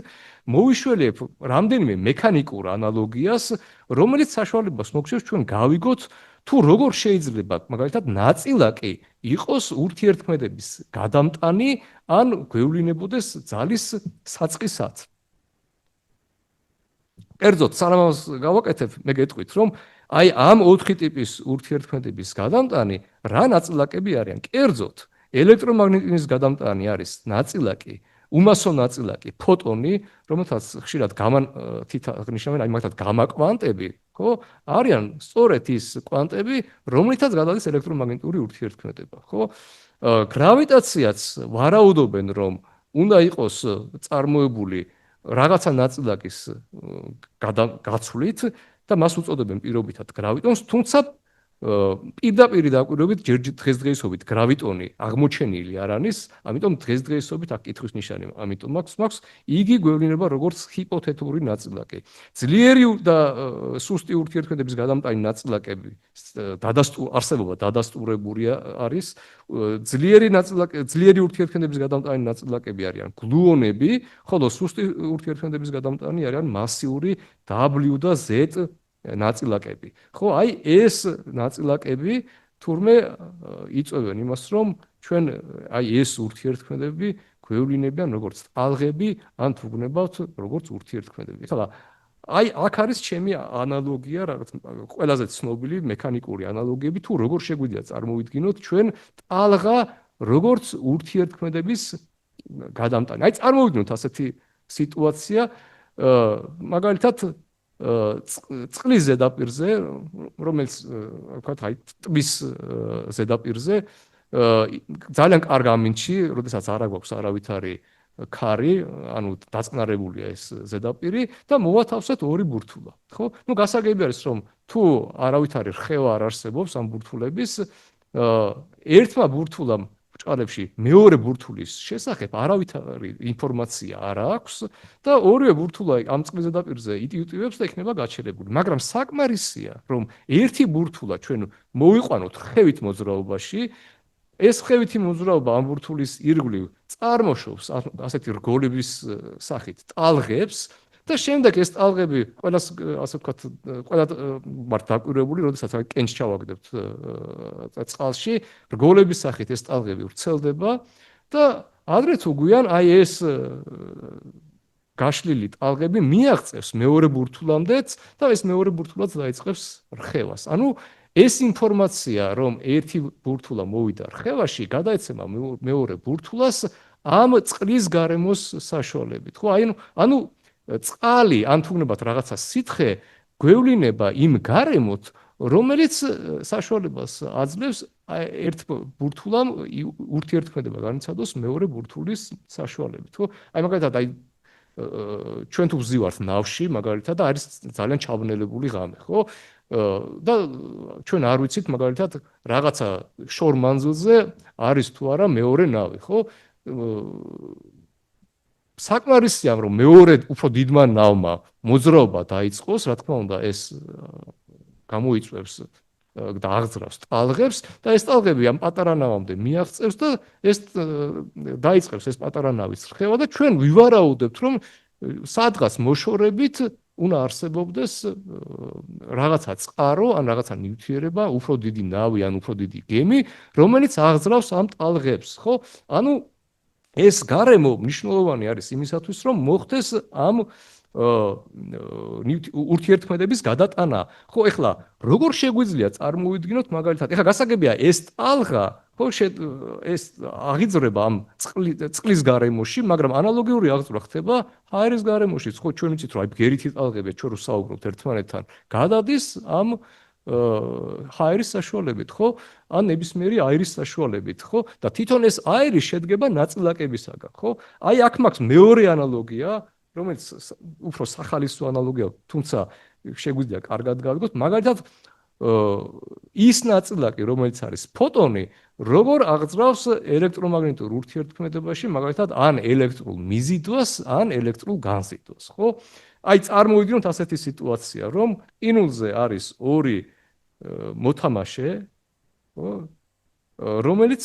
მოვიშველიებ რამდენიმე მექანიკურ ანალოგიას, რომელიც საშუალებას მოგცევს ჩვენ გავიგოთ თუ როგორ შეიძლება მაგალითად ნაწილაკი იყოს ურთიერთქმედების გადამტანი ან გვევლინებოდეს ძალის საწყისად. კერძოდ, სანამ გავაკეთებ, მე გეტყვით, რომ აი ამ 4 ტიპის ურთიერთქმედების გადამტანი რა ნაწილაკები არიან? კერძოდ, ელექტრომაგნეტიზმის გადამტანი არის ნაწილაკი, უმასო ნაწილაკი, ფოტონი, რომელთაც ხშირად აღნიშნავენ, აი მაგალითად გამა კვანტები, ხო? არიან სწორედ ის კვანტები, რომლითაც გადადის ელექტრომაგნიტური ურთიერთქმედება, ხო? გრავიტაციაც ვარაუდობენ, რომ უნდა იყოს წარმოებული რაღაცა ნაწილაკის გაცვლით და მას უწოდებენ პირობითად გრავიტონს, თუმცა პირდაპირ დაკვირვებით დღესდღეობით გრავიტონი აღმოჩენილი არ არის, ამიტომ დღესდღეობით აქ კითხვის ნიშანი ამიტომ მაქვს, იგი გვევლინება როგორც ჰიპოთეტური ნაწილაკი. ძლიერი და სუსტი ურთიერთქმედების გადამტანი ნაწილაკები არსებობა დადასტურებული არის. ძლიერი ურთიერთქმედების გადამტანი ნაწილაკები არიან გლუონები, ხოლო სუსტი ურთიერთქმედების გადამტანი არიან მასიური W და Z ნაწილაკები. ხო, აი ეს ნაწილაკები თურმე იწვევენ იმას, რომ ჩვენ აი ეს ურთიერთქმედები გვევლინებიან როგორც ტალღები, ან თუ გნებავთ როგორც ურთიერთქმედები. ეხლა აი აქ არის ჩემი ანალოგია რაღაც ყველაზე ცნობილი მექანიკური ანალოგიები თუ როგორ შეგვიძლია წარმოვიდგინოთ ჩვენ ტალღა როგორც ურთიერთქმედების გადამტანი. აი წარმოვიდგინოთ ასეთი სიტუაცია მაგალითად წყლის ზედაპირზე რომელიც ვთქვათ აი ტბის ზედაპირზე ძალიან კარგ ამინდში, როდესაც არ აქვს არავითარი ქარი, ანუ დაწყნარებულია ეს ზედაპირი და მოვათავსეთ ორი ბურთულა, ხო? ნუ გასაგები არის რომ თუ არავითარი რხევა არ არსებობს ამ ბურთულების, ერთმა ბურთულამ ბრჭყალებში მეორე ბურთულის შესახებ არავითარი ინფორმაცია არ აქვს და ორივე ბურთულა ამ წყლის ზედაპირზე იტიუტივებს და იქნება გაჩერებული. მაგრამ საკმარისია რომ ერთი ბურთულა ჩვენ მოვიყვანოთ ხევით მოძრაობაში ეს ხევითი მოძრაობა ამ ბურთულის ირგვლივ წარმოშობს ასეთი რგოლების სახით ტალღებს და შემდეგ ეს ტალღები ყველას ასე ვთქვათ ყველა მართ დაკვირვებული, როდესაც კენჭს ჩავაგდებთ წყალში, რგოლების სახით ეს ტალღები ვრცელდება და ადრე თუ გვიან აი ეს გაშლილი ტალღები მიაღწევს მეორე ბურთულამდეც და ეს მეორე ბურთულაც დაიწყებს რხევას. ანუ ეს ინფორმაცია, რომ ერთი ბურთულა მოვიდა რხევაში, გადაეცემა მეორე ბურთულას ამ წყლის გარემოს საშუალებით. ხო, ანუ წყალი ან თუნდაც რაღაცა სითხე გვევლინება იმ გარემოთ, რომელიც საშუალებას აძლევს ერთ ბურთულამ ურთიერთქმედება განიცადოს მეორე ბურთულის საშუალებით. ხო, აი მაგალითად აი ჩვენ თუ ვზივართ ნავში, მაგალითად და არის ძალიან ჩაბნელებული ღამე, ხო? და ჩვენ არ ვიცით მაგალითად რაღაცა შორ მანძილზე არის თუ არა მეორე ნავი, ხო? საკმარისია რომ მეორე უფრო დიდმა ნავმა მოძრაობა დაიწყოს, რა თქმა უნდა ეს გამოიწვევს და აღძრავს ტალღებს და ეს ტალღები ამ პატარა ნავამდე მიაღწევს და ეს დაიწყებს ეს პატარა ნავის რხევა და ჩვენ ვივარაუდებთ რომ სადღაც მოშორებით უნდა არსებობდეს რაღაცა წყარო ან რაღაცა ნივთიერება, უფრო დიდი ნავი ან უფრო დიდი გემი, რომელიც აღძრავს ამ ტალღებს, ხო? ანუ ეს გარემო მნიშვნელოვანი არის იმისათვის, რომ მოხდეს ამ ურთიერთქმედების გადატანა. ხო, ეხლა როგორ შეგვიძლია წარმოვიდგინოთ მაგალითად, ეხლა გასაგებია ეს ტალღა, ხო, ეს აღიძრება ამ წყლის გარემოში, მაგრამ ანალოგიური აღძვრა ხდება ჰაერის გარემოშიც. ხო, ჩვენ ვიცით, რომ აი ბგერითი ტალღები ჩვენ რო საუბრობთ ერთმანეთთან, გადადის ამ ჰაერის საშუალებით, ხო? ან ნებისმიერი აირის საშუალებით, ხო? და თვითონ ეს აირი შედგება ნაწილაკებისაგან, ხო? აი აქ მაქვს მეორე ანალოგია, რომელიც უფრო სახალისო ანალოგია, თუმცა შეგვიძლია კარგად გავიგოთ, მაგალითად ის ნაწილაკი, რომელიც არის ფოტონი, როგორ აღძრავს ელექტრომაგნიტურ ურთიერთქმედებაში, მაგალითად ან ელექტრულ მიზიდვას, ან ელექტრულ განზიდვას, ხო? აი წარმოვიდგინოთ ასეთი სიტუაცია, რომ ყინულზე არის ორი მოთამაშე, ხო? რომელიც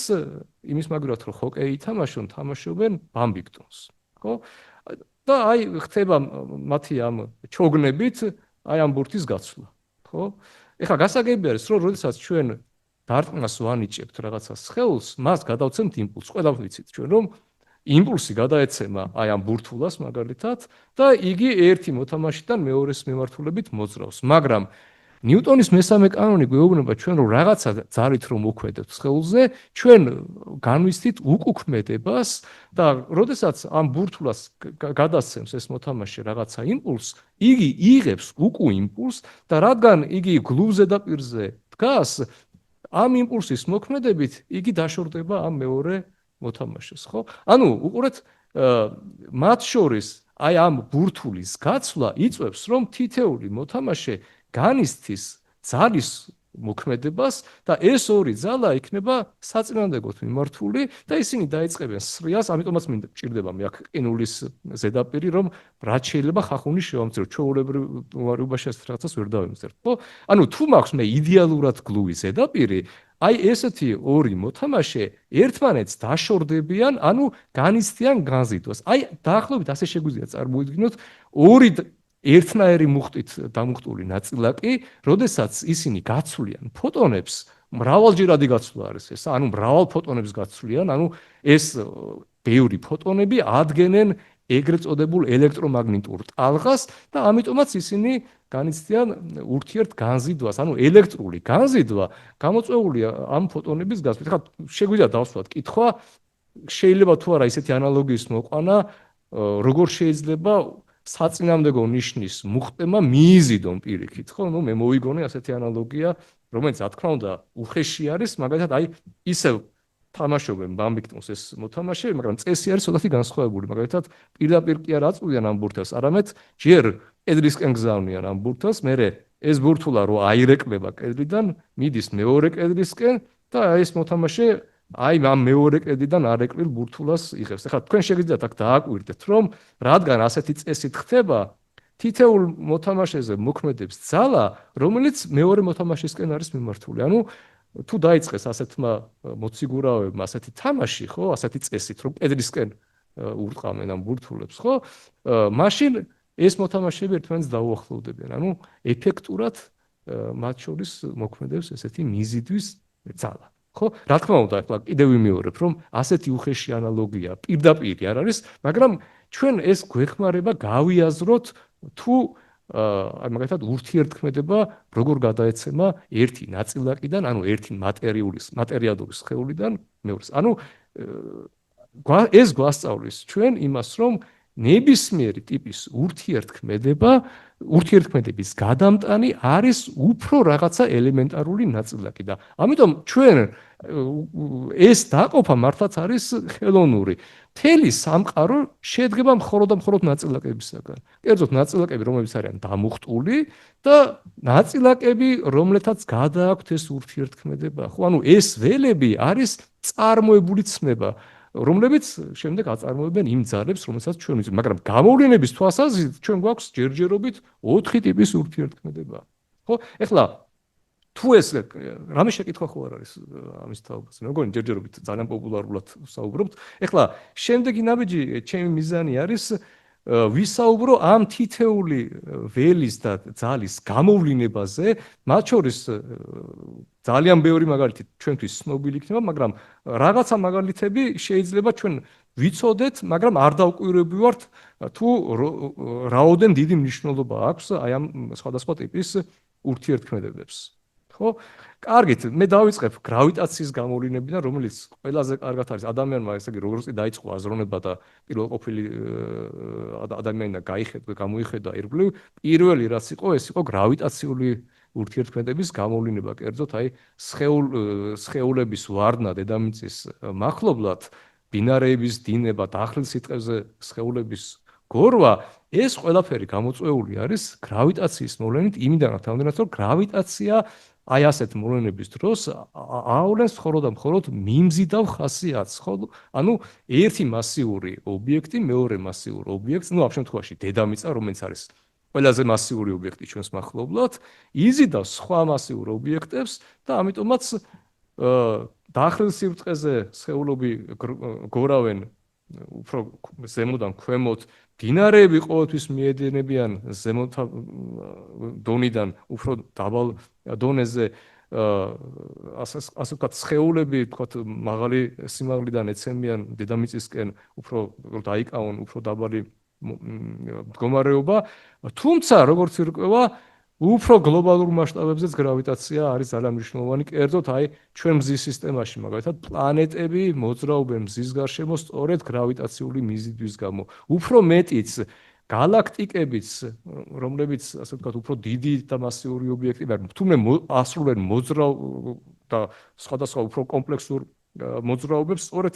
იმის მაგალითად რომ ჰოკეი ითამაშონ, თამაშობენ ბამბიგტონს, ხო? და აი ხდება მათი ამ ჩოგნებით აი ამ ბურთის გაცვლა, ხო? ეხლა გასაგები არის რომ როდესაც ჩვენ დარტყმას ვანიჭებთ რაღაცა სხეულს, მას გადავცემთ იმპულსს. ყველა ვიცით ჩვენ რომ იმპულსი გადაეცემა აი ამ ბურთულას მაგალითად და იგი ერთი მოთამაშიდან მეორეს მიმართულებით მოძრავს. მაგრამ ნიუტონის მესამე კანონი გვეუბნება ჩვენ რომ რაღაცა ძალით რომ მოქმედებთ სხეულზე, ჩვენ განვისთით უკუქმედებას და როდესაც ამ ბურთულას გადასცემს ეს მოთამაშე რაღაცა იმპულსს, იგი იღებს უკუ იმპულსს და რადგან იგი გლუვ ზედაპირზე დგას, ამ იმპულსის მოქმედებით იგი დაშორდება ამ მეორე მოთამაშეს, ხო? ანუ უყურეთ, მათ შორის აი ამ ბურთულის გაცვლა იწვევს რომ თითეული მოთამაშე განისთის ძალის მოქმედებას და ეს ორი ძალა იქნება საწინააღმდეგოდ მიმართული და ისინი დაიწყებენ სრიალს, ამიტომაც მინდა ჭირდება მე აქ ყინულის ზედაპირი, რომ რაც შეიძლება ხახუნის შევამციროთ, ჩვეულებრივ მდგომარეობაში ეს რაღაცას ვერ დავიმსერთ, ხო? ანუ თუ მაქვს მე იდეალურად გლუვი ზედაპირი, აი ესეთი ორი მოთამაშე ერთმანეთს დაშორდებიან, ანუ განიცდიან განზიდვას. აი დაახლოებით ასე შეგვიძლია წარმოვიდგინოთ ორი ერთნაირი მუხტით დამუხტული ნაწილაკი, როდესაც ისინი გაცვლიან ფოტონებს, მრავალჯერადი გაცვლა არის ეს, ანუ მრავალ ფოტონებს გაცვლიან, ანუ ეს ბევრი ფოტონები ადგენენ ეგრეთ წოდებულ ელექტრომაგნიტურ ტალღას და ამიტომაც ისინი განიცდიან ურთიერთგანზიდვას, ანუ ელექტრული განზიდვა გამოწვეულია ამ ფოტონების გასვლით. ხა შეგვიძლია დავსვათ კითხვა, შეიძლება თუ არა ისეთი ანალოგიის მოყვანა, როგორ შეიძლება საწინააღმდეგო ნიშნის მუხტემა მიიზიდონ პირიქით, ხო? ნუ მე მოვიგონე ასეთი ანალოგია, რომელიც რა თქმა უნდა უხეში არის, მაგალითად აი ისევ თამაშობენ ბამბიქტონს ეს მოთამაშე, მაგრამ წესი არის ცოტათი განსხვავებული, მაგალითად პირდაპირ კი არ აწვდიან ამ ბურთელს, არამედ ჯერ კედლისკენ გზავნიან ამ ბურთელს, მერე ეს ბურთულა რო აირეკლება კედლიდან, მიდის მეორე კედლისკენ და ეს მოთამაშე აი ამ მეორე კედლიდან არეკლილ ბურთულას იღებს. ეხლა თქვენ შეგიძლიათ აქ დააკვირდეთ, რომ რადგან ასეთი წესით ხდება, თითოეულ მოთამაშეზე მოქმედებს ძალა, რომელიც მეორე მოთამაშისკენ არის მიმართული. ანუ თუ დაიწყეს ასეთმა მოციგურავებმა ასეთი თამაში, ხო, ასეთი წესით, რომ კედლისკენ ურტყამენ ამ ბურთულებს, ხო, მაშინ ეს მოთამაშეები ერთმანეთს დაუახლოვდებიან. ანუ ეფექტურად მათ შორის მოქმედებს ესეთი მიზიდვის ძალა. ხო, რა თქმა უნდა, ახლა კიდევ ვიმეორებ, რომ ასეთი უხეში ანალოგია პირდაპირ არ არის, მაგრამ ჩვენ ეს გვეხმარება გავიაზროთ თუ მაგალითად ურთიერთქმედება როგორ გადაეცემა ერთი ნაწილაკიდან, ანუ ერთი მატერიალური სხეულიდან მეორეს. ანუ ეს გვასწავლის ჩვენ იმას, რომ ნებისმიერი ტიპის ურთიერთქმედების გადამტანი არის უფრო რაღაცა ელემენტარული ნაწილაკი და ამიტომ ჩვენ ეს დაყოფა მართლაც არის ხელოვნური. მთელი სამყარო შედგება მხოლოდ და მხოლოდ ნაწილაკებისაგან. კერძოდ ნაწილაკები, რომლებიც არიან დამუხტული და ნაწილაკები, რომლეთაც გადააქვთ ეს ურთიერთქმედება. ხო, ანუ ეს ველები არის წარმოებული ცნება, რომლებიც შემდეგ აწარმოებენ იმ ძალებს, რომელსაც ჩვენ ვიცით, მაგრამ გამოვლენების თვალსაზრისით ჩვენ გვაქვს ჯერჯერობით 4 ტიპის ურთიერთქმედება. ხო, ეხლა თუ ეს რამე შეკითხვა ხო არ არის ამის თაობაზე, მეგონი ჯერჯერობით ძალიან პოპულარულად ვსაუბრობთ. ეხლა შემდეგი ნაბიჯი ჩემი მიზანი არის ვისაუბრო ამ თითეული ველის და ძალის გამოვლენებაზე, მათ შორის ძალიან ბევრი მაგალითი ჩვენთვის ცნობილი იქნება, მაგრამ რაღაცა მაგალითები შეიძლება ჩვენ ვიცოდეთ, მაგრამ არ დავკვირვები ვართ თუ რაოდენ დიდი მნიშვნელობა აქვს აი ამ სხვადასხვა ტიპის ურთიერთქმედებებს. ხო? კარგით, მე დავიწყებ გრავიტაციის გამოვლენებიდან, რომელიც ყველაზე კარგად არის ადამიანმა, ესე იგი, როგორც კი დაიწყო აზროვნება და პირველყოფილი ადამიანი და გამოიხედა ირგვლივ, პირველი რაც იყო, ეს იყო გრავიტაციული ურთიერთქმედების გამოვლენება, კერძოდ აი სხეულების ვარდნა დედამიწის მახლობლად, ბინარეების დინება, დახრილ სიტყვებზე სხეულების გორვა, ეს ყველაფერი გამოწვეული არის გრავიტაციის მოვლენით, იმიდან თამამდენად, რომ გრავიტაცია აი ასეთ მოვლენების დროს აავლენს მხოლოდ და მხოლოდ მიმზიდავ ხასიათს, ხო? ანუ ერთი მასიური ობიექტი მეორე მასიურ ობიექტს, ну, ამ შემთხვევაში დედამიწა, რომელიც არის ყველაზე მასიური ობიექტი ჩვენს მახლობლად, იზიდავს სხვა მასიურ ობიექტებს და ამიტომაც დახრილ სიბრტყეზე სხეულები გორავენ უფრო ზემოდან ქვემოთ, დინარეები ყოველთვის მიედინებიან ზემოთა დონიდან უფრო დაბალ დონეზე, ასე ვთქვათ, სხეულები, ვთქვათ, მაღალი სიმაღლიდან ეცემიან დედამიწისკენ, უფრო დაიკავონ, უფრო დაბალი მდგომარეობა, თუმცა როგორც ირკვევა, უფრო გლობალურ მასშტაბებზეც გრავიტაცია არის ძალიან მნიშვნელოვანი, კერძოდ აი ჩვენ მზის სისტემაში, მაგალითად, პლანეტები მოძრაობენ მზის გარშემო სწორედ გრავიტაციული მიზიდვის გამო. უფრო მეტიც galaktikebits, რომლებიც ასე ვთქვათ, უფრო დიდი და მასიური ობიექტები არიან, თუმცა ასრულებენ მოძრაობ და სხვადასხვა უფრო კომპლექსურ მოძრაობებს სწორედ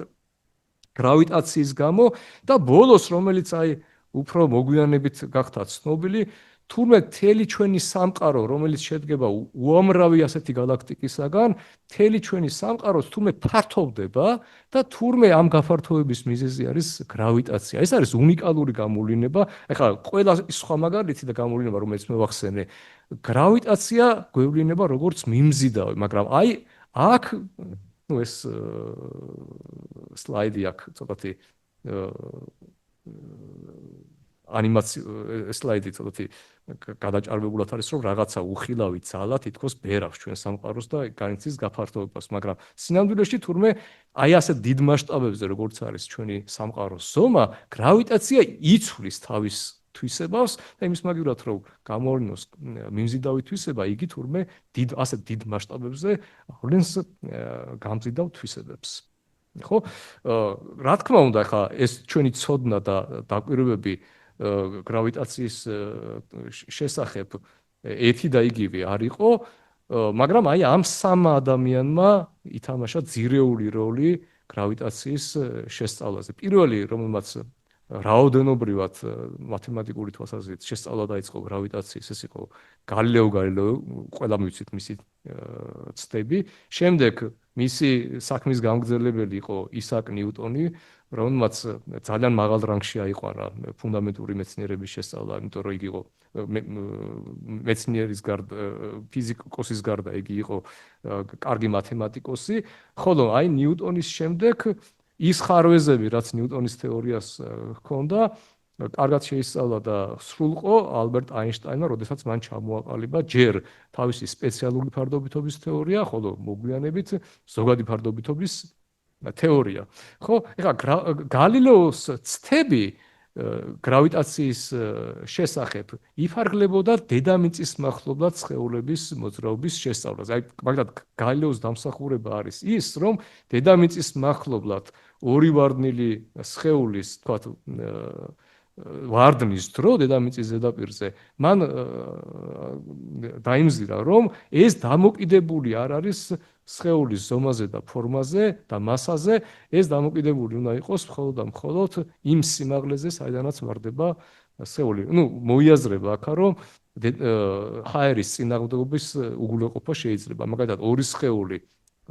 გრავიტაციის გამო და ბოლოს, რომელიც აი უფრო მოგვიანებით გახდა ცნობილი, თურმე მთელი ჩვენი სამყარო, რომელიც შედგება უამრავი ასეთი galaktikისაგან, მთელი ჩვენი სამყარო თურმე ფართოვდება და თურმე ამ გაფართოების მიზეზი არის გრავიტაცია. ეს არის უნიკალური გამოვლენა. ეხლა ყველა სხვა მაგალითი და გამოვლენა, რომელიც მე ვახსენე, გრავიტაცია გვევლინება როგორც მიმზიდავი, მაგრამ აი აქ, ну ეს სლაიდი აქ ცოტათი ანიმაცია სლაიდი ცოტათი გადაჭარბებულად არის, რომ რაღაცა უხილავი ძალა თითქოს ბერავს ჩვენ სამყაროს და განიცდის გაფართოებას, მაგრამ სინამდვილეში თურმე აი ასე დიდ მასშტაბებზე როგორც არის ჩვენი სამყაროს ზომა, გრავიტაცია იცვლის თავის თვისებას და იმის მაგივრად რომ გამოვლინოს მიმზიდავი თვისება, იგი თურმე ასე დიდ მასშტაბებზე ავლენს გამზიდავ თვისებებს. ხო? რა თქმა უნდა, ხა ეს ჩვენი ცოდნა და დაკვირვებები გრავიტაციის შესახებ ერთი და იგივე არ იყო, მაგრამ აი ამ სამ ადამიანმა ითამაშა ძირეული როლი გრავიტაციის შესწავლაზე. პირველი, რომელმაც რაოდენობრივად მათემატიკური თვალსაზრისით შესწავლა დაიწყო გრავიტაციის, ეს იყო გალილეო გალილეო, ყველა მივიცით მისი ცდები. შემდეგ მისი საქმის გამგრძელებელი იყო ისააკ ნიუტონი, რომელმაც ძალიან მაღალ რანგში აიყვარა ფუნდამენტური მეცნიერების შესწავლა, იმიტომ რომ იგი იყო მეცნიერის გარდა, ფიზიკოსის გარდა იგი იყო კარგი მათემატიკოსი, ხოლო აი ნიუტონის შემდეგ ის ხარვეზები, რაც ნიუტონის თეორიას ჰქონდა, კარგად შეისწავლა და სრულყო ალბერტ აინშტაინმა, როდესაც მან ჩამოაყალიბა ჯერ თავისი სპეციალური ფარდობითობის თეორია, ხოლო მოგვიანებით ზოგადი ფარდობითობის თეორია. ხო, ეხლა გალილეოს ცდები გრავიტაციის შესახებ იფარგლებოდა დედამიწის მახლობლად სხეულების მოძრაობის შესწავლაზე. აი, მაგალითად, გალილეოს დამსახურება არის ის, რომ დედამიწის მახლობლად ორი ვარდნილი სხეულის, თქვათ, ვარდნის დრო დედამიწის ზედაპირზე, მან დაიმზირა, რომ ეს დამოკიდებული არ არის სხეულის ზომაზე და ფორმაზე და მასაზე, ეს დამოკიდებული უნდა იყოს მხოლოდ და მხოლოდ იმ სიმაღლეზე, საიდანაც ვარდება სხეული. ნუ მოიაზრება აქა, რომ ჰაერის წინააღმდეგობის უგულვეყოფა შეიძლება. მაგალითად, ორი სხეული,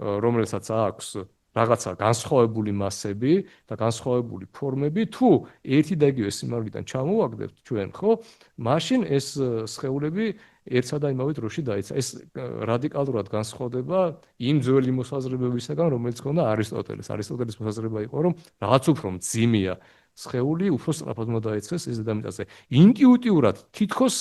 რომელსაც აქვს რაღაცა განსხვავებული მასები და განსხვავებული ფორმები, თუ ერთი და იგივე სიმაღლიდან ჩამოვაგდებთ ჩვენ, ხო? მაშინ ეს სხეულები ერთსა და იმავე დროში დაეცა. ეს რადიკალურად განსხვავდება იმ ძველი მოსაზრებებისაგან, რომელიც ჰქონდა არისტოტელეს. არისტოტელის მოსაზრება იყო, რომ რაღაც უფრო მძიმეა სხეული, უფრო სწრაფად უნდა დაეცეს ეს დედამიწაზე. ინტუიტიურად თითქოს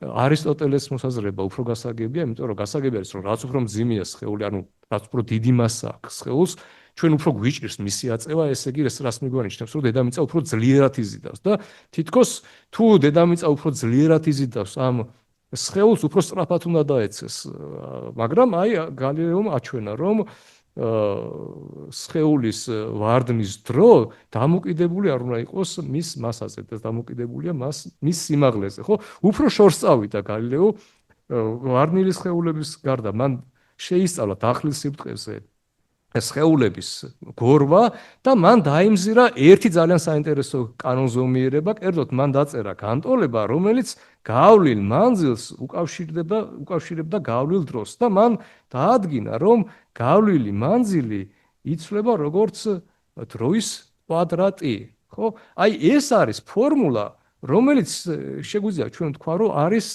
არისტოტელეს მოსაზრება უფრო გასაგებია, იმიტომ რომ გასაგები არის, რომ რაც უფრო მძიმეა სხეული, ანუ რაც უფრო დიდი მასა აქვს სხეულს, ჩვენ უფრო გვიჭირს მისი აწევა, ესე იგი ეს რას მიგვანიშნებს, რომ დედამიწა უფრო ძლიერად იზიდავს და თითქოს თუ დედამიწა უფრო ძლიერად იზიდავს ამ სხეულს უფრო სწრაფად უნდა დაეცეს, მაგრამ აი გალილეომ აჩვენა, რომ სხეულის ვარდნის დრო დამოკიდებული არ უნდა იყოს მის მასაზე და დამოკიდებულია მის სიმაღლეზე, ხო? უფრო შორს წავიდა გალილეო ვარდნილი სხეულების გარდა, მან შეისწავლა დახლის სიბრტყეზე სხეულების გორვა და მან დაიმზირა ერთი ძალიან საინტერესო კანონზომიერება, კერძოდ მან დაწერა განტოლება, რომელიც გავლილ მანძილს უკავშირებდა გავლილ დროს და მან დაადგინა, რომ გავლილი მანძილი იცვლება როგორც დროის კვადრატი, ხო? აი ეს არის ფორმულა, რომელიც შეგვიძლია ჩვენ ვთქვა, რომ არის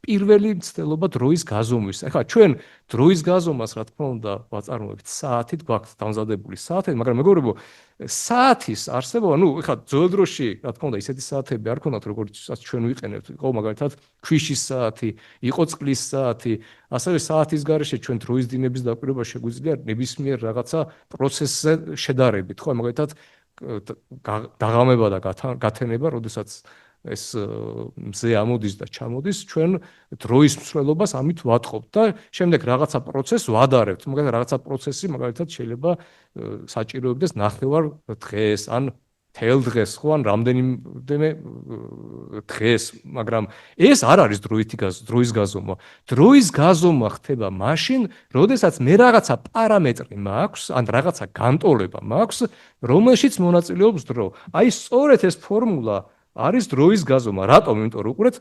პირველი მცდელობა დროის გაზომვის. ახლა ჩვენ დროის გაზომას, რა თქმა უნდა, ვაწარმოებთ საათით, გვაქვს დამზადებული საათი, მაგრამ მეგობრებო, საათის არსებობა, ნუ ახლა ძველ დროში, რა თქმა უნდა, ისეთი საათები არ ქონდათ, როგორიცაც ჩვენ ვიყენებთ. იყო მაგალითად ქვიშის საათი, იყო წყლის საათი, ასევე საათის გარეშე ჩვენ დროის დინების დაკვირვება შეგვიძლია ნებისმიერ რაღაცა პროცესზე შედარებით, ხო, მაგალითად დაღამება და გათენება, როდესაც ეს მზე ამოდის და ჩამოდის, ჩვენ დროის მსვლელობას ამით ვატყობთ და შემდეგ რაღაცა პროცესს ვადარებთ. მაგალითად, რაღაცა პროცესი მაგალითად შეიძლება საჭიროებდეს ნახევარ დღეს, ან თელ დღეს, ხო, ან რამდენიმე დღეს, მაგრამ ეს არ არის დროის გაზომა. დროის გაზომა ხდება მაშინ, როდესაც მე რაღაცა პარამეტრი მაქვს, ან რაღაცა განტოლება მაქვს, რომელშიც მონაწილეობს დრო. აი სწორედ ეს ფორმულა არის დროის გაზომა. რატომ? იმიტომ რომ უყურეთ,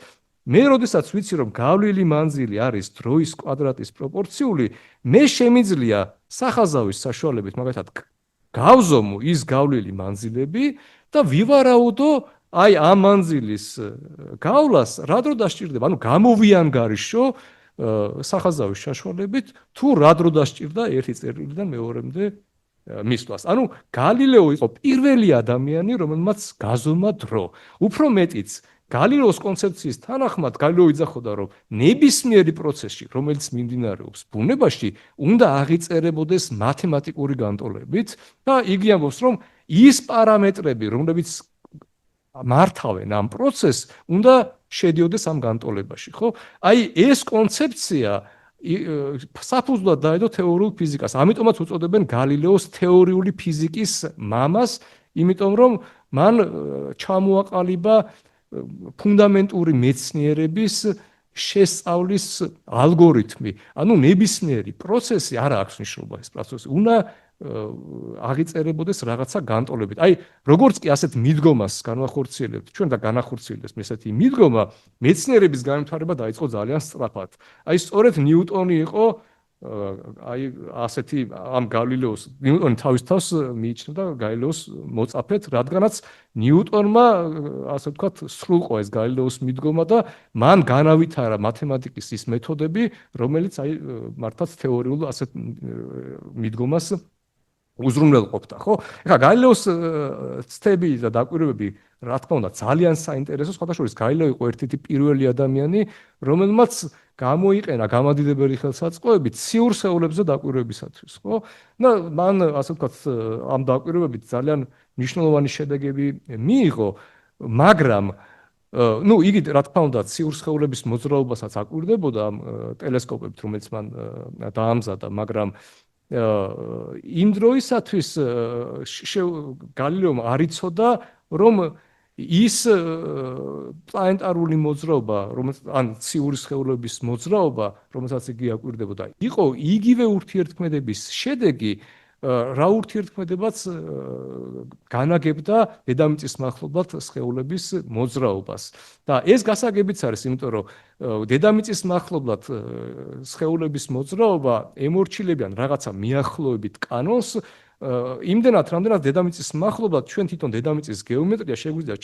მე როდესაც ვიცი, რომ გავლილი მანძილი არის დროის კვადრატის პროპორციული, მე შემიძლია სახაზავის საშუალებით, მაგალითად, გავზომო ის გავლილი მანძილები და ვივარაუდო აი ამ მანძილის გავლას რა დრო დასჭირდება, ანუ გამოვიანგარიშო სახაზავის საშუალებით, თუ რა დრო დასჭირდა ერთი წერილიდან მეორემდე მისვლას. ანუ გალილეო იყო პირველი ადამიანი, რომელმაც გაზომა დრო. უფრო მეტიც, გალილეოს კონცეფციის თანახმად გალილეო იძახოდა, რომ ნებისმიერი პროცესი, რომელიც მიმდინარეობს ბუნებაში, უნდა აღიწერებოდეს მათემატიკური განტოლებით და იგი ამბობს, რომ ის პარამეტრები, რომლებიც მართავენ ამ პროცესს, უნდა შედიოდეს ამ განტოლებაში, ხო? აი ეს კონცეფცია საფუძვლად დაედო თეორიულ ფიზიკას. ამიტომაც უწოდებენ გალილეოს თეორიული ფიზიკის მამას, იმიტომ რომ მან ჩამოაყალიბა ფუნდამენტური მეცნიერების შესწავლის ალგორითმი. ანუ ნებისმიერი პროცესი არ აქვს მნიშვნელობა ეს პროცესი. უნდა აღიწერებოდეს რაღაცა განტოლებით. აი, როგორც კი ასეთ მიდგომას განვახორციელებთ, ჩვენ და განახორციელდეს ესეთი მიდგომა, მეცნიერების განვითარება დაიწყო ძალიან სწრაფად. აი, სწორედ ნიუტონი იყო აი ასეთი ამ გალილეოს ნიუტონი თავის თავს მიიჩნევდა გალილეოს მოწაფედ, რადგანაც ნიუტონმა ასე ვთქვათ სრულყო ეს გალილეოს მიდგომა და მან განავითარა მათემატიკის ის მეთოდები, რომელიც აი მართლაც თეორიულ ასეთ მიდგომას უზრუნველყოფდა, ხო? ეხლა გალილეოს ცდები და დაკვირვებები, რა თქმა უნდა, ძალიან საინტერესო, სხვათა შორის გალილეო იყო ერთ-ერთი პირველი ადამიანი, რომელმაც გამოიყენა გამადიდებელი ხელსაწყოები ციურ სხეულებზე დაკვირვებისათვის, ხო? და მან, ასე ვთქვათ, ამ დაკვირვებებით ძალიან მნიშვნელოვანი შედეგები მიიღო, მაგრამ იგი რა თქმა უნდა ციურ სხეულების მოძრაობასაც აკვირდებოდა ამ ტელესკოპებით, რომელიც მან დაამზადა, მაგრამ იმ დროისათვის გალილეომ არ იცოდა, რომ ის პლანეტარული მოძრაობა, ან ციური სხეულების მოძრაობა, რომელსაც იგი აკვირდებოდა, იყო იგივე ურთიერთქმედების შედეგი, რა ურთიერთქმედებაც განაგებდა დედამიწის მახლობლად სხეულების მოძრაობას. და ეს გასაგებიც არის, იმიტომ რომ დედამიწის მახლობლად სხეულების მოძრაობა ემორჩილებიან რაღაცა მიახლოებით კანონს, იმდენად, რამდენად დედამიწის მახლობლად ჩვენ თვითონ დედამიწის გეომეტრია შეგვიძლია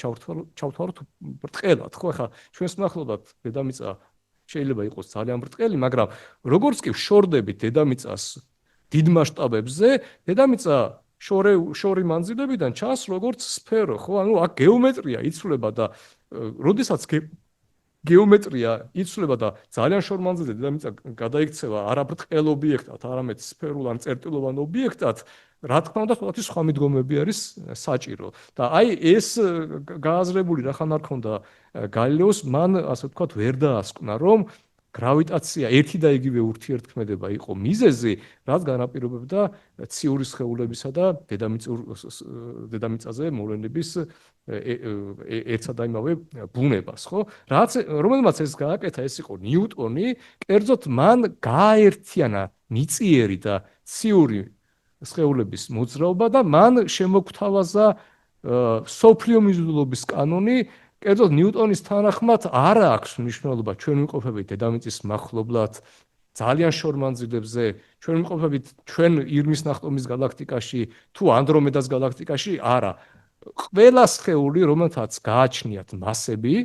ჩავთვალოთ ბრტყელად, ხო? ახლა ჩვენს მახლობლად დედამიწა შეიძლება იყოს ძალიან ბრტყელი, მაგრამ როგორც კი ვშორდებით დედამიწას დიდ მასშტაბებზე, დედამიწა შორი მანძილებიდან ჩანს როგორც სფერო, ხო? ანუ აქ გეომეტრია იცვლება და როდესაც გეომეტრია იცვლება და ძალიან შორ მანძილზე დედამიწა გადაიქცევა არა ბრტყელ ობიექტად, არამედ სფერულ ან წერტილოვან ობიექტად, რა თქმა უნდა, სხვადასხვა სხვა მიდგომები არის საჭირო. და აი ეს გააზრებული რახან არ ქონდა გალილეოს, მან ასე ვთქვათ, ვერ დაასკვნა, რომ გრავიტაცია ერთი და იგივე ურთიერთქმედება იყო მიზეზი, რაც განაპირობებდა ციური სხეულებისა და დედამიწაზე მოვლენების ერთსა და იმავე ბუნებას, ხო? რომელმაც ეს გააკეთა, ეს იყო ნიუტონი, კერძოდ მან გააერთიანა მიწიერი და ციური სხეულების მოძრაობა და მან შემოგთავაზა სოფლიო მიზიდულობის კანონი. კერძოდ ნიუტონის თანახმად არ აქვს მნიშვნელობა ჩვენ ვიმყოფებით დედამიწის მახლობლად ძალიან შორ მანძილებზე, ჩვენ ვიმყოფებით ჩვენ ირმის ნახტომის გალაქტიკაში თუ ანდრომედას გალაქტიკაში, არა. ყველა სხეული, რომელთაც გააჩნიათ მასები,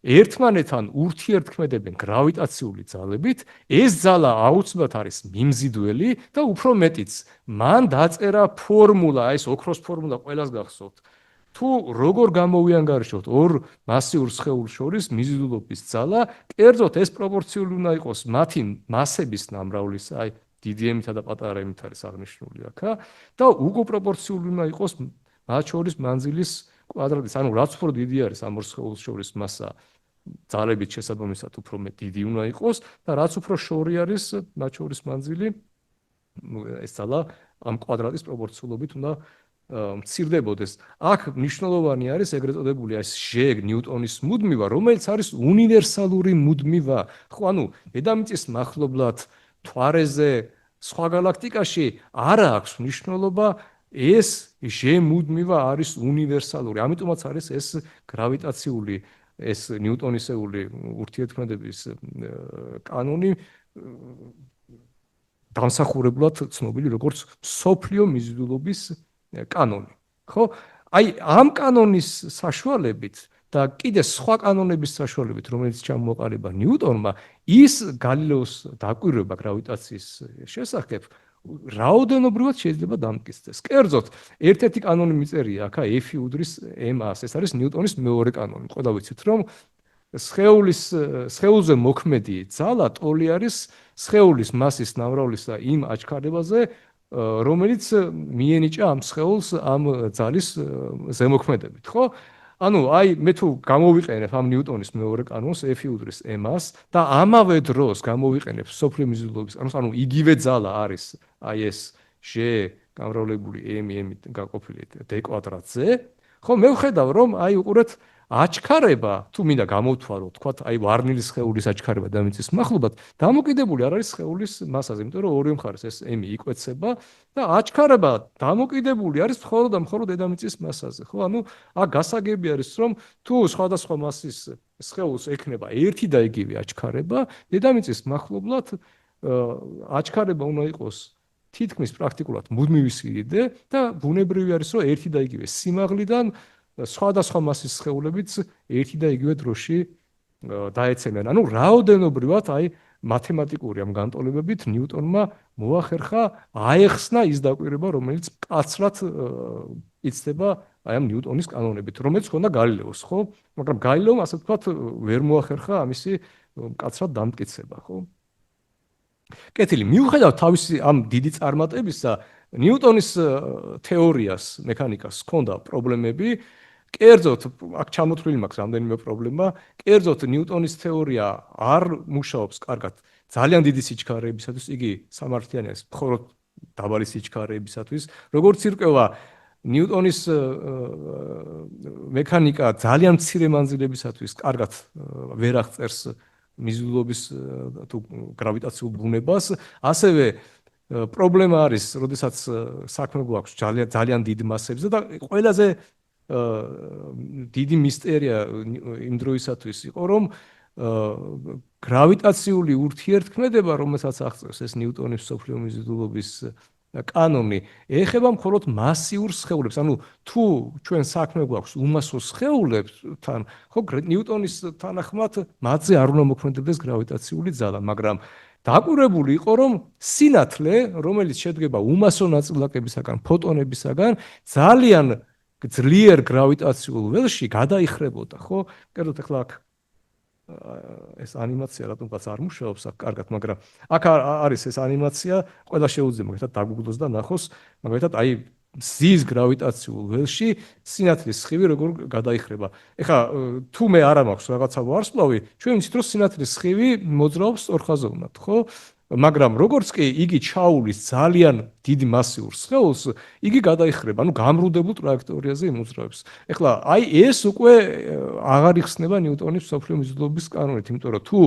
ერთმანეთთან ურთიერთქმედებენ გრავიტაციული ძალებით, ეს ძალა აუცილებლად არის მიმზიდველი და უფრო მეტიც, მან დაწერა ფორმულა, ეს ოქროს ფორმულა ყველას გახსოვთ. თუ როგორ გამოვიანგარიშოთ ორ მასიურ სხეულს შორის მიზიდულობის ძალა, კერძოდ ეს პროპორციული უნდა იყოს მათი მასების ნამრავლის, აი დიდი ემითა და პატარა ემით არის აღნიშნული აქა, და უკუპროპორციული უნდა იყოს მათ შორის მანძილის კვადრატის, ანუ რაც უფრო დიდი არის ამ ორ სხეულს შორის მასა, ძალებით შესაბამისად უფრო დიდი უნდა იყოს და რაც უფრო შორი არის მათ შორის მანძილი, ეს ძალა ამ კვადრატის პროპორციულობით უნდა მცირდებოდეს. აქ მნიშვნელოვანი არის ეგრეთ წოდებული ეს ჟ ნიუტონის მუდმივა, რომელიც არის უნივერსალური მუდმივა. ხო, ანუ დედამიწის მახლობლად, მთვარეზე, სხვა გალაქტიკაში არ აქვს მნიშვნელობა, ეს ჟ მუდმივა არის უნივერსალური. ამიტომაც არის ეს გრავიტაციული, ეს ნიუტონისეული ურთიერთქმედების კანონი დამსახურებლად ცნობილი როგორც სოფლიო მიზიდულობის კანონი, ხო? აი ამ კანონის საშუალებით და კიდე სხვა კანონების საშუალებით, რომელიც ჩამოაყალიბა ნიუტონმა, ის გალილეოს დაკვირვება გრავიტაციის შესახებ რაოდენობრივად შეიძლება დამტკიცდეს. კერძოდ, ერთ-ერთი კანონი მიწერია აქ F უდრის M-ას. ეს არის ნიუტონის მეორე კანონი. ყველა ვიცით, რომ სხეულზე მოქმედი ძალა ტოლი არის სხეულის მასის ნამრავლისა იმ აჩქარებაზე, რომელიც მიენიჭა ამ სხეულს ამ ძალის ზემოქმედებით, ხო? ანუ აი მე თუ გამოვიყენებ ამ ნიუტონის მეორე კანონს F უდრის M-ას და ამავე დროს გამოვიყენებ სოფლიო მიზიდულობის კანონს, ანუ იგივე ძალა არის აი ეს G გამრავლებული M გაყოფილი D კვადრატზე, ხო მე ვხედავ რომ აი უყურეთ აჩქარება თუ მინდა გამოვთვალო, თქვა აი ვარნილის სხეულის აჩქარება დედამიწის მახლობლად, დამოკიდებული არ არის სხეულის მასაზე, იმიტომ რომ ორივე მხარეს ეს M იკვეცება და აჩქარება დამოკიდებული არის მხოლოდ და მხოლოდ დედამიწის მასაზე, ხო? ანუ აქ გასაგები არის რომ თუ სხვადასხვა მასის სხეულს ექნება ერთი და იგივე აჩქარება, დედამიწის მახლობლად აჩქარება უნდა იყოს თითქმის პრაქტიკულად მუდმივი სიდიდე და ბუნებრივი არის რომ ერთი და იგივე სიმაღლიდან სხვადასხვა მასის სხეულებიც ერთი და იგივე დროში დაეცემენ. ანუ რაოდენობრივად აი მათემატიკური ამ განტოლებებით ნიუტონმა მოახერხა აეხსნა ის დაკვირვება, რომელიც მკაცრად იცდება აი ამ ნიუტონის კანონებით, რომელიც ჰქონდა გალილეოს, ხო? მაგრამ გალილეომ ასე ვთქვათ ვერ მოახერხა ამისი მკაცრად დამტკიცება, ხო? კეთილი, მიუხედავად თავისი ამ დიდი წარმატებისა, ნიუტონის თეორიას, მექანიკას ჰქონდა პრობლემები. კერძოდ, აქ ჩამოთვლილი მაქვს რამდენიმე პრობლემა. კერძოდ, ნიუტონის თეორია არ მუშაობს კარგად ძალიან დიდი სიჩქარეებისათვის, იგი სამართლიანი არის მხოლოდ დაბალი სიჩქარეებისათვის. როგორც ირკვევა, ნიუტონის მექანიკა ძალიან მცირე მანძილებისათვის კარგად ვერ აღწერს მიზიდულობის თუ გრავიტაციულ ბუნებას, ასევე პრობლემა არის, როდესაც საქმე გვაქვს ძალიან დიდ მასებზე და ყველაზე დიდი მისტერია იმ დროისათვის იყო, რომ გრავიტაციული ურთიერთქმედება, რომელსაც აღწერს ეს ნიუტონის მსოფლიო მიზიდულობის კანონი, ეხება მხოლოდ მასიურ სხეულებს. ანუ თუ ჩვენ საქმე გვაქვს უმასო სხეულებთან, ხო, ნიუტონის თანახმად მათზე არ უნდა მოქმედებდეს გრავიტაციული ძალა, მაგრამ დაკვირვებული იყო, რომ სინათლე, რომელიც შედგება უმასო ნაწილაკებისაგან, ფოტონებისაგან, ძალიან ძლიერ გრავიტაციულ ველში გადაიხრებოდა, ხო? კერძოდ ახლა აქ ეს ანიმაცია რატომღაც არ მუშაობს აქ კარგად, მაგრამ აქ არის ეს ანიმაცია, ყველა შეუძლია მაგათაც დაგუგლოს და ნახოს, მაგათაც აი მზის გრავიტაციულ ველში სინათლის სხივი როგორ გადაიხრება. ეხლა თუ მე არ მაქვს რაღაცა ვარსკვლავი, ჩვენ ვიცით რომ სინათლის სხივი მოძრაობს სწორხაზოვნად, ხო? მაგრამ როგორც კი იგი ჩაულის ძალიან დიდი მასიურ სხეულს, იგი გადაიხრება, ანუ გამრუდებულ ტრაექტორიაზე იმოძრავებს. ეხლა აი ეს უკვე აღარ იხსნება ნიუტონის მსოფლიო მიზიდულობის კანონით, იმიტომ რომ თუ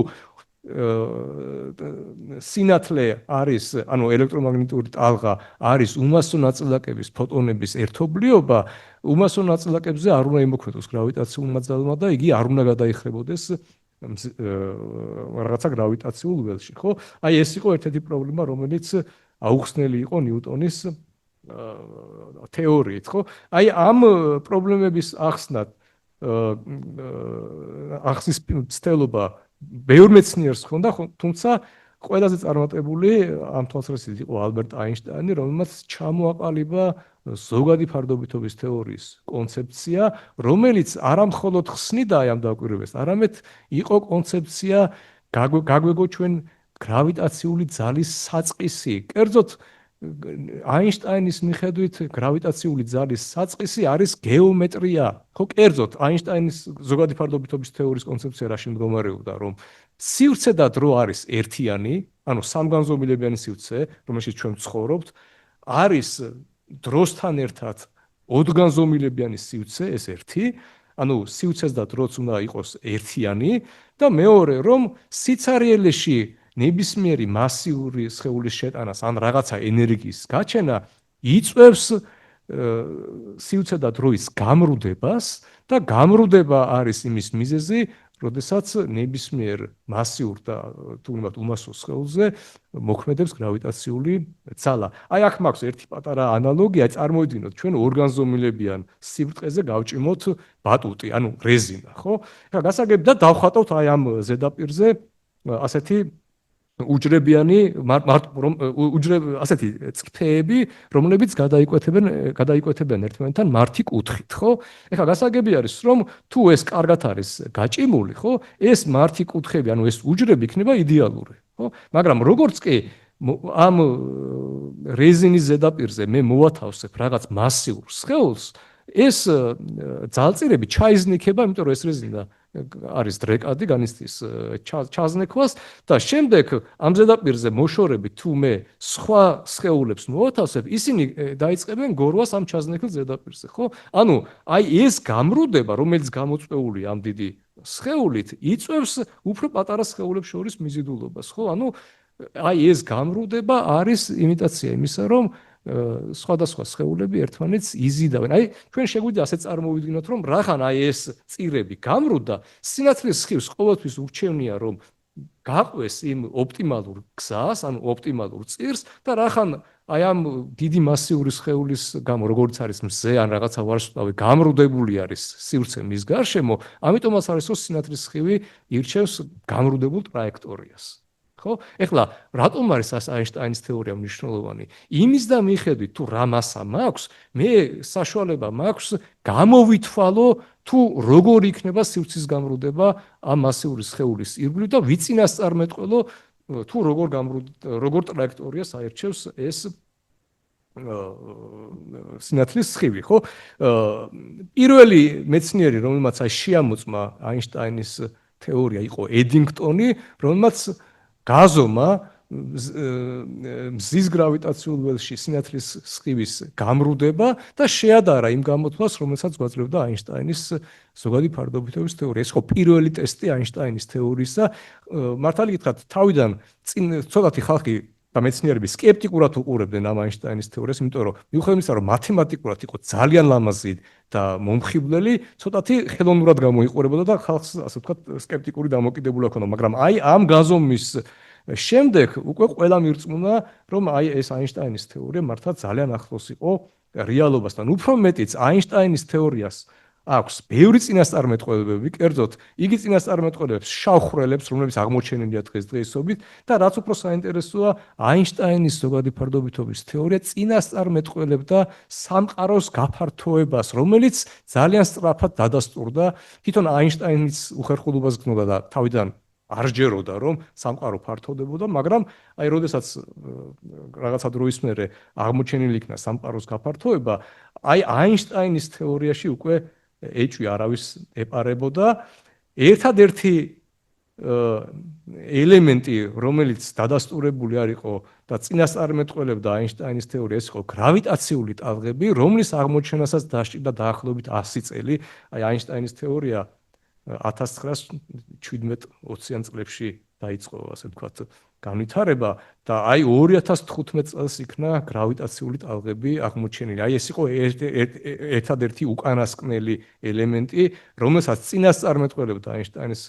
სინათლე არის, ანუ ელექტრომაგნიტური ტალღა არის უმასო ნაწილაკების ფოტონების ერთობლიობა, უმასო ნაწილაკებზე არ უნდა იმოქმედოს გრავიტაციულმა ძალმა და იგი არ უნდა გადაიხრებოდეს რაღაცა გრავიტაციულ ველში, ხო? აი ეს იყო ერთ-ერთი პრობლემა, რომელიც აუხსნელი იყო ნიუტონის თეორიით, ხო? აი ამ პრობლემების ახსნის ცდელობა ბევრ მეცნიერს ჰქონდა, თუმცა ყველაზე წარმატებული ამ თვალსაზრისით იყო ალბერტ აინშტაინი, რომელმაც ჩამოაყალიბა ზოგადი ფარდობითობის თეორიის კონცეფცია, რომელიც არამხოლოდ ხსნიდა ამ დაკვირვებას, არამედ იყო კონცეფცია გაგვეგო ჩვენ გრავიტაციული ძალის საწყისი. კერძოდ აინშტაინის მიხედვით გრავიტაციული ძალის საწყისი არის გეომეტრია. ხო, კერძოდ აინშტაინის ზოგადი ფარდობითობის თეორიის კონცეფცია რაში მდგომარეობდა, რომ სივრცე და დრო არის ერთიანი, ანუ სამგანზომილებიანი სივრცე, რომელშიც ჩვენ ვცხოვრობთ, არის დროსთან ერთად ოთხგანზომილებიანი სივრცე, ეს ერთი, ანუ სივრცეს და დროც უნდა იყოს ერთიანი და მეორე, რომ სიცარიელეში ნებისმიერი მასიური სხეულის შეტანას ან რაღაცა ენერგიის გაჩენა იწვევს სივრცე და დროის გამრუდებას და გამრუდება არის იმის მიზეზი, როდესაც ნებისმიერ მასიურ და თუნდაც უმასო სხეულზე მოქმედებს გრავიტაციული ძალა. აი აქ მაქვს ერთი პატარა ანალოგია, წარმოვიდგინოთ ჩვენ ორგანზომილებიან სიბრტყეზე გავჭიმოთ ბატუტი, ანუ რეზინა, ხო? ეხლა გასაგები და დავხატავთ აი ამ ზედაპირზე ასეთი უჯრებიანი ასეთი წრფეები, რომლებიც გადაიკვეთებიან ერთმანეთთან მართი კუთხით, ხო? ეხლა გასაგები არის, რომ თუ ეს კარგად არის გაჭიმული, ხო? ეს მართი კუთხები, ანუ ეს უჯრები იქნება იდეალური, ხო? მაგრამ როგორც კი ამ რეზინის ზედაპირზე მე მოვათავსებ რაღაც მასიურ სხეულს, ეს ძალწირები ჩაიზნიქება, იმიტომ რომ ეს რეზინა არის დრეკადი, განიცდის ჩაზნექვას და შემდეგ ამ ზედაპირზე მოშორებით თუ მე სხვა სხეულებს მოვათავსებ, ისინი დაიწყებენ გორვას ამ ჩაზნექილ ზედაპირზე, ხო? ანუ აი ეს გამრუდება, რომელიც გამოწვეულია ამ დიდი სხეულით, იწვევს უფრო პატარა სხეულებს შორის მიზიდულობას, ხო? ანუ აი ეს გამრუდება არის იმიტაცია იმისა, რომ სხვადასხვა სხეულები ერთმანეთს იზიდავენ. აი ჩვენ შეგვიძლია ასე წარმოვიდგინოთ, რომ რახან აი ეს წირები გამრუდა, სინათლის სხივს ყოველთვის ურჩევნია, რომ გაყვეს იმ ოპტიმალურ გზას, ანუ ოპტიმალურ წირს და რახან აი ამ დიდი მასიური სხეულის გამო, როგორც არის მზე ან რაღაცა ვარსკვლავი, გამრუდებული არის სივრცე მის გარშემო, ამიტომაც არის, რომ სინათლის სხივი ირჩევს გამრუდებულ ტრაექტორიას. ხო? ეხლა რატომ არის აინშტაინის თეორია მნიშვნელოვანი? იმის და მიხედვით თუ რა მასა მაქვს, მე საშუალება მაქვს გამოვითვალო თუ როგორ იქნება სივრცის გამრუდება ამ მასიური სხეულის ირგვლივ და ვიწინასწარმეტყველო თუ როგორ ტრაექტორიას აერჩევს ეს სინათლის სხივი, ხო? პირველი მეცნიერი, რომელმაც აი შეამოწმა აინშტაინის თეორია, იყო ედინგტონი, რომელმაც გაზომა მზის გრავიტაციულ ველში სინათლის სხივის გამრუდება და შეადარა იმ გამოთვლას, რომელსაც გვაძლევდა აინშტაინის ზოგადი ფარდობითობის თეორია. ეს ხო პირველი ტესტი აინშტაინის თეორიისა. მართალი გითხრათ, თავიდან ცოტათი ხალხი და მეცნიერები სკეპტიკურად უყურებდნენ ამ აინშტაინის თეორიას, იმიტომ რომ მიუხედავად იმისა, რომ მათემატიკურად იყო ძალიან ლამაზი და მომხიბვლელი, ცოტათი ხელოვნურად გამოიყურებოდა და ხალხს, ასე ვთქვათ, სკეპტიკური დამოკიდებულება ჰქონდა, მაგრამ აი ამ გაზომვის შემდეგ უკვე ყველა მირწმუნა, რომ აი ეს აინშტაინის თეორია მართლა ძალიან ახლოს იყო რეალობასთან. უფრო მეტიც აინშტაინის თეორიას აქვს ბევრი წინასწარმეტყველებები, კერძოდ იგი წინასწარმეტყველებს შავხრელებს, რომლებიც აღმოჩენილია დღესდღეობით და რაც უფრო საინტერესოა, აინშტაინის ზოგადი ფარდობითობის თეორია წინასწარმეტყველებდა სამყაროს გაფართოებას, რომელიც ძალიან სწრაფად დადასტურდა. თვითონ აინშტაინის უხერხულობას გნობდა და თავიდან არ ჯეროდა, რომ სამყარო ფართოვდებოდა, მაგრამ აი როდესაც რაღაცა დროის მერე აღმოჩენილი იქნა სამყაროს გაფართოება, აი აინშტაინის თეორიაში უკვე ეჭვი არავის ეპარებოდა. ერთადერთი ელემენტი, რომელიც დადასტურებული არ იყო და წინასწარმეტყველებდა აინშტაინის თეორიას, იყო გრავიტაციული ტალღები, რომლის აღმოჩენასაც დასჭირდა დაახლოებით 100 წელი. აი აინშტაინის თეორია 1917-20 წლებში დაიწყო, ასე ვთქვათ, განვითარება და აი 2015 წელს იქნა გრავიტაციული ტალღები აღმოჩენილი. აი ეს იყო ერთადერთი უკანასკნელი ელემენტი, რომელსაც წინასწარმეტყველებდა აინშტაინის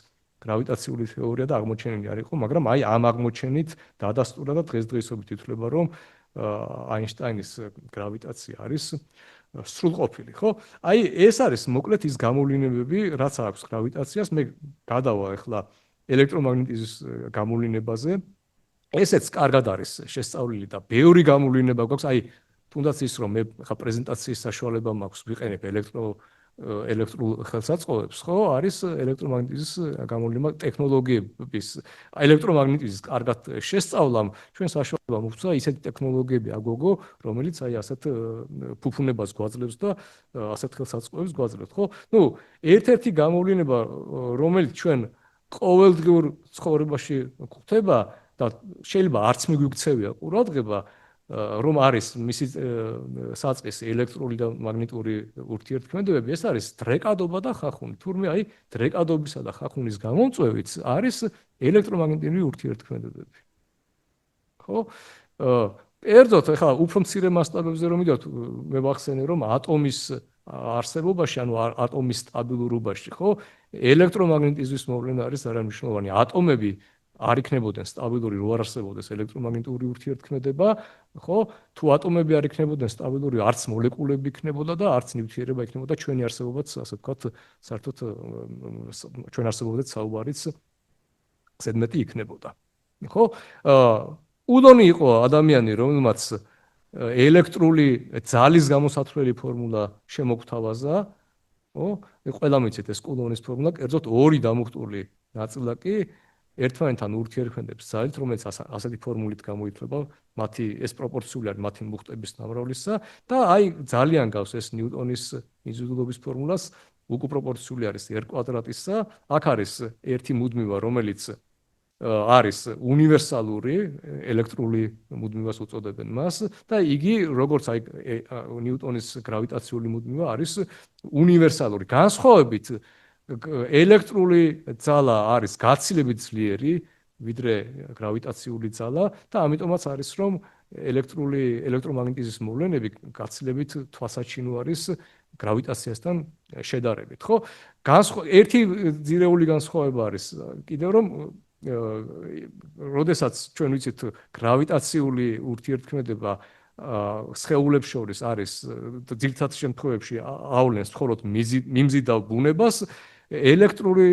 გრავიტაციული თეორია და აღმოჩენილი არ იყო, მაგრამ აი ამ აღმოჩენით დადასტურა და დღესდღეობით ითვლება, რომ აინშტაინის გრავიტაცია არის სრულყოფილი, ხო? აი ეს არის მოკლედ ის გამოვლინებები, რაც აქვს გრავიტაციას. მე გადავა ახლა ელექტრომაგნიტიზმის გამოვლინებაზე. ესეც კარგად არის შესწავლილი და ბევრი გამოვლინება გვაქვს. აი თუნდაც ის, რომ მე ხა პრეზენტაციის საშუალება მაქვს ვიყენებ ელექტრულ ხელსაწყოებს, ხო? არის ელექტრომაგნიტიზმის გამოვლინება ტექნოლოგიების. ელექტრომაგნიტიზმის კარგად შესწავლამ ჩვენ საშუალება მოგვცა ისეთი ტექნოლოგიები აგვოგო, რომელიც აი ასეთ ფუფუნებას გვაძლევს და ასეთ ხელსაწყოებს გვაძლევს, ხო? ნუ ერთ-ერთი გამოვლინება, რომელიც ჩვენ ყოველდღიურ ცხოვრებაში გვხვდება და შეიძლება არც მიგვიქცევია ყურადღება, რომ არის მისი საწყისი ელექტრული და მაგნიტური ურთიერთქმედებები, ეს არის დრეკადობა და ხახუნი. თურმე აი დრეკადობისა და ხახუნის გამომწვევიც არის ელექტრომაგნიტური ურთიერთქმედებები. ხო? კერძოდ, ახლა უფრო მცირე მასშტაბებზე რომ მიდევთ, მე ვახსენე, რომ ატომის არსებობაში, ანუ ატომის სტაბილურობაში, ხო? ელექტრომაგნიტიზმის მოვლენა არის არამნიშვნელოვანი. ატომები არ იქნებოდნენ სტაბილური, რო არ არსებობდეს ელექტრომაგნიტური ურთიერთქმედება, ხო? თუ ატომები არ იქნებოდნენ სტაბილური, არც მოლეკულები იქნებოდა და არც ნივთიერება იქნებოდა ჩვენი არსებობაც, ასე ვთქვათ, საერთოდ ჩვენ არსებობდეთ საუბარიც ზედმეტი იქნებოდა. ხო? უდონი იყო ადამიანი, რომელმაც ელექტრული ძალის გამოსათვლელი ფორმულა შემოგთავაზა, ხო? ყველა მიცით ეს კულონის ფორმულა, კერძოდ ორი დამუხტული ნაწილაკი ერთმანეთთან ურთიერთქმედებს ძალით, რომელიც ასეთი ფორმულით გამოითვლება, მათი ეს პროპორციული არის მათი მუხტების ნამრავლისა და აი ძალიან გავს ეს ნიუტონის მიზიდულობის ფორმულას, უკუპროპორციული არის r კვადრატისა, აქ არის ერთი მუდმივა, რომელიც არის უნივერსალური ელექტრული მუდმივას უწოდებენ მას და იგი როგორც აი ნიუტონის გრავიტაციული მუდმივა არის უნივერსალური. განსხვავებით ელექტრული ძალა არის გაცილებით ძლიერი ვიდრე გრავიტაციული ძალა და ამიტომაც არის რომ ელექტრომაგნიტიზმის მოვლენები გაცილებით თვალსაჩინო არის გრავიტაციასთან შედარებით, ხო? ერთი ძირეული განსხვავება არის კიდევ რომ როდესაც ჩვენ ვიცით გრავიტაციული ურთიერთქმედება სხეულებს შორის არის ძირითად შემთხვევებში ავლენს მხოლოდ მიმზიდავ ბუნებას, ელექტრული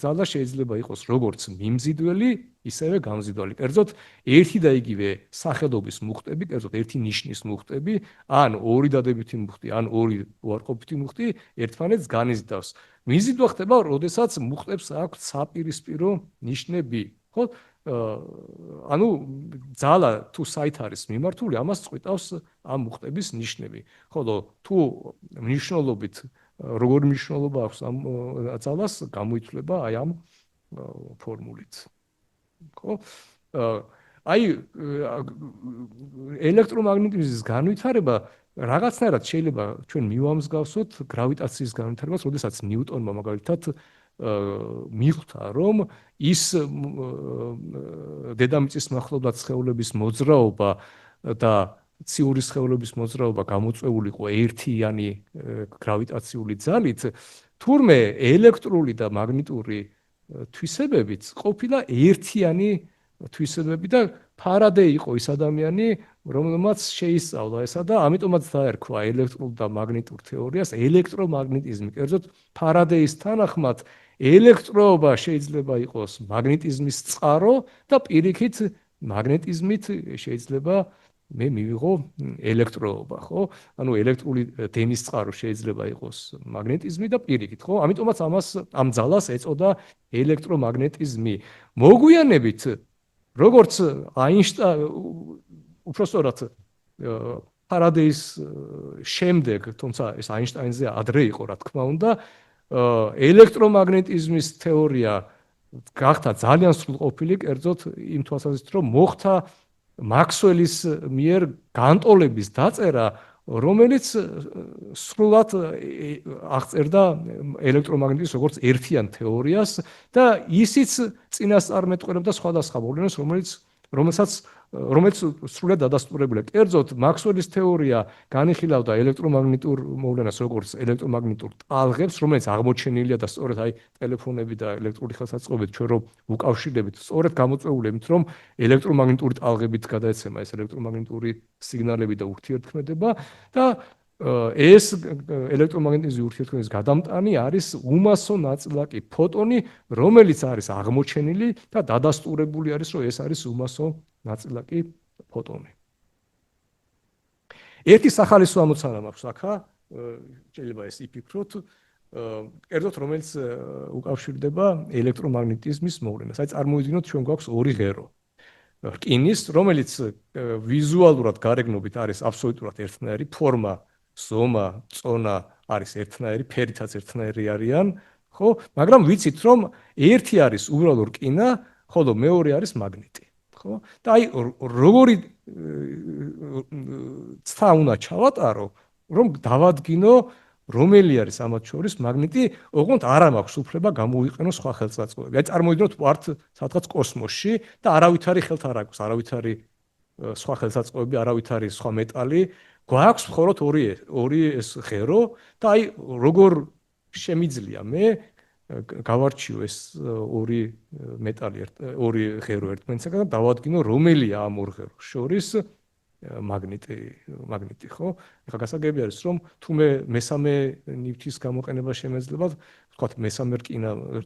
ძალა შეიძლება იყოს როგორც მიმზიდველი, ისევე გამზიდველი. კერძოდ ერთი და იგივე სახელობის მუხტები, კერძოდ ერთი ნიშნის მუხტები, ან ორი დადებითი მუხტი, ან ორი უარყოფითი მუხტი ერთმანეთს განიზიდავს. მიზიდვა ხდება, როდესაც მუხტებს აქვთ საპირისპირო ნიშნები, ხო? ანუ ძალა თუ საით არის მიმართული, ამას წყვიტავს ამ მუხტების ნიშნები. ხოლო თუ მნიშვნელობით როგორი მნიშვნელობა აქვს ამ ძალას, გამოითვლება აი ამ ფორმულით. ხო? აი ელექტრომაგნიტიზმის განვითარება რაღაცნაირად შეიძლება ჩვენ მივამსგავსოთ გრავიტაციის განვითარებას, როდესაც ნიუტონმა მაგალითად მიხვდა, რომ ის დედამიწის მახლობლად სხეულების მოძრაობა და ციური სხეულების მოძრაობა გამოწვეულიყო ერთიანი გრავიტაციული ძალით, თურმე ელექტრული და მაგნიტური თვისებებით ყოფილა ერთიანი თვისებები და ფარადეი იყო ის ადამიანი, რომელმაც შეისწავლა ესა და ამიტომაც დაერქვა ელექტრულ და მაგნიტურ თეორიას ელექტრომაგნიტიზმი. კერძოდ ფარადეის თანახმად ელექტროობა შეიძლება იყოს მაგნიტიზმის წყარო და პირიქით მაგნეტიზმით შეიძლება მე მივიღო ელექტროობა, ხო? ანუ ელექტრული დენის წყარო შეიძლება იყოს მაგნეტიზმი და პირიქით, ხო? ამიტომაც ამ ძალას ეწოდა ელექტრომაგნეტიზმი. მოგვიანებით როგორც უпростоრად ფარადეის შემდეგ, თუმცა ეს აინშტაინზე ადრე იყო, რა თქმა უნდა, ელექტრომაგნეტიზმის თეორია გახდა ძალიან სრულყოფილი, კერძოდ იმ თვალსაზრისით, რომ მოხდა მაქსველის მიერ განტოლების დაწერა, რომელიც სრულად აღწერდა ელექტრომაგნიტიზმის როგორც ერთიან თეორიას და ისიც წინასწარმეტყველებდა სხვადასხვა მოვლენას, რომელიც სრულად დადასტურებულია. კერძოდ მაქსველის თეორია განიხილავდა ელექტრომაგნიტურ მოვლენას როგორც ელექტრომაგნიტურ ტალღებს, რომელიც აღმოჩენილია და სწორედ აი ტელეფონები და ელექტრული ხელსაწყოებით ჩვენ რომ უკავშირდებით, სწორედ გამოწვეული იმით, რომ ელექტრომაგნიტური ტალღებით გადაეცემა ეს ელექტრომაგნიტური სიგნალები და ურთიერთქმედება და ეს ელექტრომაგნიტიზმის ურთიერთქმედების გადამტანი არის უმასო ნაწილაკი ფოტონი, რომელიც არის აღმოჩენილი და დადასტურებული არის, რომ ეს არის უმასო ნაწილაკი ფოტონი. ერთი სახალისო ამოცანა მაქვს აქა, შეიძლება ეს იფიქროთ, კერძოდ რომელიც უკავშირდება ელექტრომაგნიტიზმის მოვლენას. აი წარმოვიდგინოთ, ჩვენ გვაქვს ორი ღერო. რკინის, რომელიც ვიზუალურად გარეგნობით არის აბსოლუტურად ერთნაირი, ფორმა, ზომა, წონა არის ერთნაირი, ფერითაც ერთნაირი არიან, ხო? მაგრამ ვიცით, რომ ერთი არის უბრალო რკინა, ხოლო მეორე არის მაგნიტი. ხო? და აი როგორი ცდა უნდა ჩავატარო, რომ დავადგინო რომელი არის ამათ შორის მაგნიტი, ოღონდ არა მაქვს უფლება გამოვიყენო სხვა ხელსაწყოები. აი წარმოვიდგინოთ ვართ სადღაც კოსმოსში და არავითარი ხელთ არ აქვს, არავითარი სხვა ხელსაწყოები, არავითარი სხვა მეტალი, გვაქვს მხოლოდ ორი ეს ღერო და აი როგორ შემიძლია მე გავარჩიო ეს ორი მეტალი, ორი ღერო ერთმანეთსაგან და დავადგინო რომელია ამ ორ ღეროს შორის მაგნიტი, ხო? ეხლა გასაგები არის, რომ თუ მე მესამე ნივთის გამოყენება შემეძლება, ვთქვათ, მესამე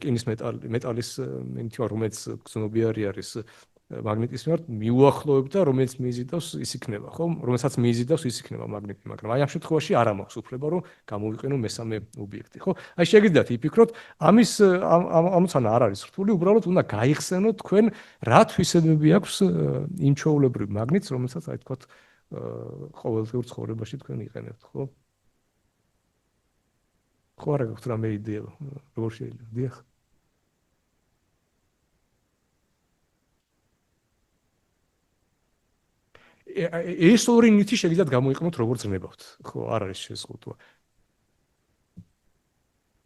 რკინის მეტალის ნივთი, რომელიც გზნობიარი არის მაგნიტის მიმართ მიუახლოვებ და რომელიც მიიზიდავს ის იქნება, ხო? რომელსაც მიიზიდავს ის იქნება მაგნიტი, მაგრამ აი ამ შემთხვევაში არ ამაქვს უფლება, რომ გამოვიყენო მესამე ობიექტი, ხო? აი შეგიძლიათ იფიქროთ, ამოცანა არ არის რთული, უბრალოდ უნდა გაიხსენოთ თქვენ რა თვისებები აქვს იმ ჩვეულებრივ მაგნიტს, რომელსაც აი თქვათ ყოველდღიურ ცხოვრებაში თქვენ იყენებთ, ხო? ხო არა გაქვთ რამე იდეა, როგორ შეიძლება? დიახ. ეს ორი ნივთი შეგიძლიათ გამოიყენოთ როგორც ზნებავთ, ხო, არ არის შეზღუდვა.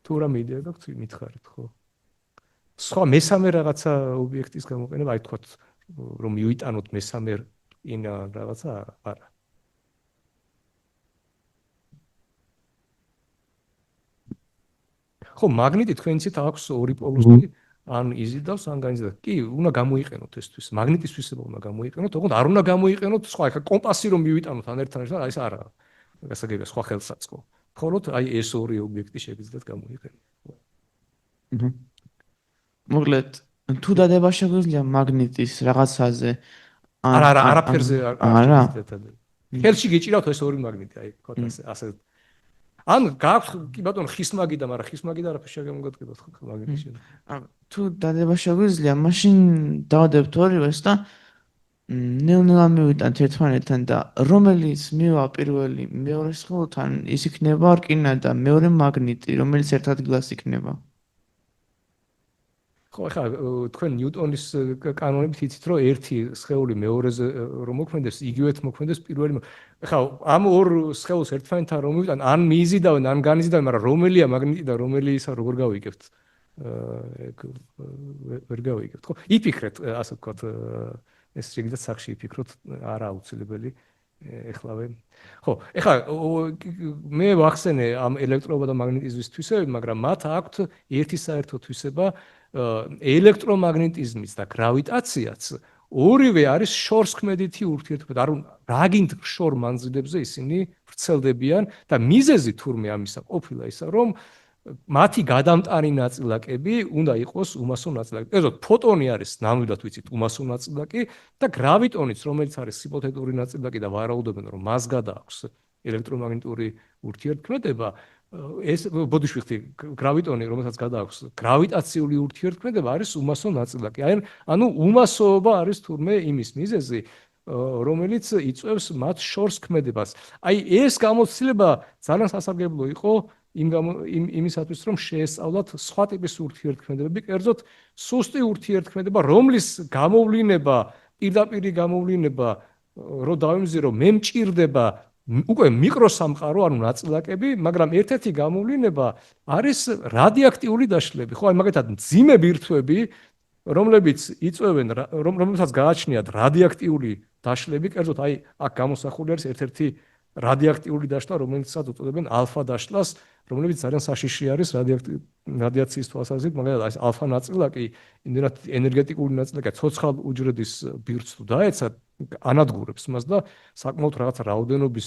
თუ რამე იდეა გაქვთ, მითხარით, ხო? სხვა მესამე რაღაცა ობიექტის გამოყენება, აი თქვათ, რომ მივიტანოთ მესამე ინა რაღაცა, არა. ხო, მაგნიტი თქვენიცით აქვს ორი პოლუსი, ან იზიდავს, ან განიზიდავს. კი, უნდა გამოიყენოთ ესთვის. მაგნიტის თვისება უნდა გამოიყენოთ, თქო, არ უნდა გამოიყენოთ სხვა, ეხა კომპასი რომ მივიტანოთ ან ერთთან, აი ეს არა. გასაგებია სხვა ხელსაწყო. მხოლოდ აი ეს ორი ობიექტი შეგიძლიათ გამოიყენოთ. მოკლედ, თუ დადება შეგვიძლია მაგნიტის რაღაცაზე არა, არაფერზე არ შეგიძლიათ. ხელში გიჭირავთ ეს ორი მაგნიტი, აი თქვა ასე. ან გაქვთ კი ბატონო ხის მაგიდა, მაგრამ ხის მაგიდა არაფერს შეგემოგადგებათ ხო მაგნიტში. თუ დადება შეგვიძლია, მაშინ დავდებთ ორივეს და ნელ-ნელა მივიტანთ ერთმანეთთან და რომელიც მივა პირველი მეორე სხეულთან ის იქნება რკინა და მეორე მაგნიტი, რომელიც ერთ ადგილას იქნება. ხო, ახლა თქვენ ნიუტონის კანონებით იცით, რომ ერთი სხეული მეორეზე რომ მოქმედებს, იგივეთ მოქმედებს პირველი. ახლა ამ ორ სხეულს ერთმანეთთან რომ მივიტან, ან მიიზიდავენ, ან განიზიდავენ, მაგრამ რომელია მაგნიტი და რომელი ისა როგორ გავიგებთ? ვერ გავიგებთ, ხო? იფიქრეთ, ასე ვთქვათ, ეს შეგიძლიათ სახში იფიქროთ, არა აუცილებელი ეხლავე. ხო, ახლა მე ვახსენე ამ ელექტროობა და მაგნიტიზმის თვისებები, მაგრამ მათ აქვთ ერთი საერთო თვისება, ელექტრომაგნიტიზმიც და გრავიტაციაც ორივე არის შორსქმედითი ურთიერთობა. არ რაგინდ შორ მანძილებზე ისინი ვრცელდებიან და მიზეზი თურმე ამისა ყოფილა ისა, რომ მათი გადამტანი ნაწილაკები უნდა იყოს უმასო ნაწილაკი. ესოთ ფოტონი არის ნამდვილად ვიცით უმასო ნაწილაკი და გრავიტონიც, რომელიც არის ჰიპოთეტური ნაწილაკი და ვარაუდობენ, რომ მას გადააქვს ელექტრომაგნიტური ურთიერთქმედება, ეს ბოდიშვიხტი გრავიტონი, რომელსაც გადააქვს გრავიტაციული ურთიერთქმედება არის უმასო ნაწილაკი. ანუ უმასოობა არის თურმე იმის მიზეზი, რომელიც იწვევს მათ შორს ქმედებას. აი ეს გამოცდილება ძალიან სასარგებლო იყო იმისათვის, რომ შეესწავლათ სხვა ტიპის ურთიერთქმედებები, კერძოდ სუსტი ურთიერთქმედება, რომლის გამოვლინება, პირდაპირი გამოვლინება, რომ დავიმზირო, მე მჭირდება უკვე მიკროსამყარო, ანუ ნაწილაკები, მაგრამ ერთ-ერთი გამოვლინება არის რადიოაქტიული დაშლები. ხო, აი მაგათად მძიმე ბირთვები, რომლებიც იწვევენ, რომლებსაც გააჩნიათ რადიოაქტიული დაშლები, კერძოდ აი აქ გამოსახული არის ერთ-ერთი რადიოაქტიული დაშლა, რომელსაც უწოდებენ ალფა დაშლას, რომელიც ძალიან საშიში არის რადიაციის თვალსაზრისით, მაგალითად ეს ალფა ნაწილაკი, იმდენად ენერგეტიკული ნაწილაკია, ცოცხალ უჯრედის ბირთვს თუ დაეცა, ანადგურებს მას და საკმაოდ რაღაც რაოდენობის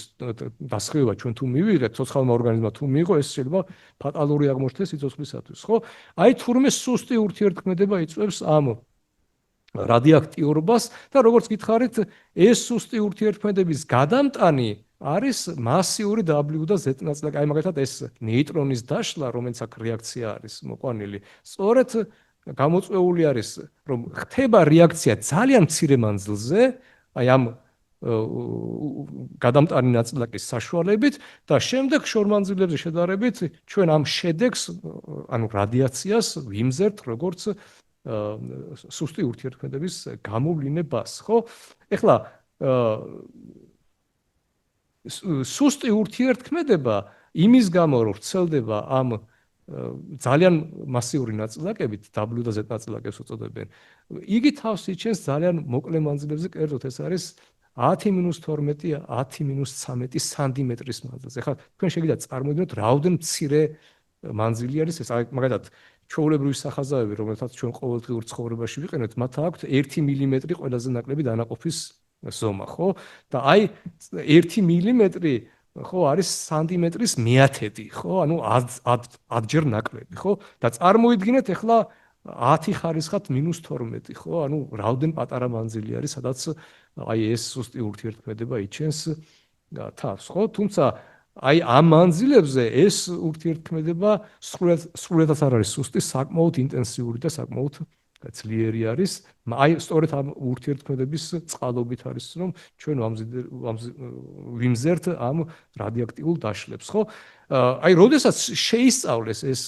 დასხივება ჩვენ თუ მივიღეთ, ცოცხალმა ორგანიზმმა თუ მიიღო, ეს შეიძლება ფატალური აღმოჩნდეს სიცოცხლისათვის, ხო? აი თურმე სუსტი ურთიერთქმედება იწვევს ამ რადიოაქტიურობას და როგორც გითხარით, ეს სუსტი ურთიერთქმედების გადამტანი არის მასიური W და Z ნაწილაკი. აი მაგალითად ეს ნეიტრონის დაშლა, რომელიც აქ რეაქცია არის მოყვანილი, სწორედ გამოწვეული არის, რომ ხდება რეაქცია ძალიან მცირე მანძილზე, აი ამ გადამტანი ნაწილაკის საშუალებით და შემდეგ შორმანძილებზე შედარებით ჩვენ ამ შედეგს, ანუ რადიაციას ვიმზერთ როგორც სუსტი ურთიერთქმედების გამოვლინებას, ხო? ეხლა სუსტი ურთიერთქმედება იმის გამო რომ ვრცელდება ამ ძალიან მასიური ნაწილაკებით, W და Z ნაწილაკებს უწოდებენ, იგი თავს იჩენს ძალიან მოკლე მანძილებზე, კერძოდ ეს არის 10-12, 10-13 სანტიმეტრის მანძილზე. ახლა თქვენ შეგიძლიათ წარმოიდგინოთ, რაოდენ მცირე მანძილი არის ეს, მაგალითად ჩვეულებრივი სახაზავები, რომელთაც ჩვენ ყოველდღიურ ცხოვრებაში ვიყენებთ, მათ აქვთ 1 მილიმეტრი ყველაზე ნაკლები დანაყოფის ზომა, ხო? და აი 1 მილიმეტრი ხო არის სანტიმეტრის 1/10, ხო? ანუ 10 ჯერ ნაკლები, ხო? და წარმოიდგინეთ ახლა 10 ხარისხად -12, ხო? ანუ რაოდენ პატარა მანძილი არის, სადაც აი ეს სუსტი ურთიერთქმედება იჩენს თავს, ხო? თუმცა აი ამ მანძილებზე ეს ურთიერთქმედება სრულიადაც არ არის სუსტი, საკმაოდ ინტენსიური და საკმაოდ ძლიერი არის. აი სწორედ ამ ურთიერთქმედების წყალობით არის, რომ ჩვენ ვიმზერთ ამ რადიოაქტიულ დაშლებს, ხო? აი, როდესაც შეისწავლეს ეს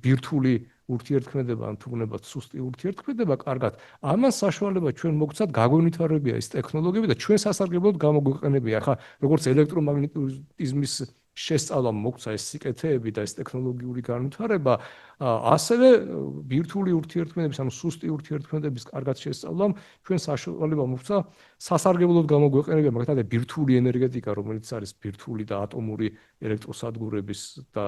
ბირთვული ურთიერთქმედება, ან თუნდაც სუსტი ურთიერთქმედება, კარგად, ამან საშუალება ჩვენ მოგცათ გაგვევითარებია ეს ტექნოლოგიები და ჩვენ სასარგებლოდ გამოგვიყენებია. ახლა როგორც ელექტრომაგნეტიზმის შესწავლამ მოგცა ეს სიკეთეები და ეს ტექნოლოგიური განვითარება, ასევე ბირთვული ურთიერთქმედების, ანუ სუსტი ურთიერთქმედების კარგად შესწავლამ ჩვენ საშუალება მოგცა სასარგებლოდ გამოგვიყენებია, მაგალითად ბირთვული ენერგეტიკა, რომელიც არის ბირთვული და ატომური ელექტროსადგურების და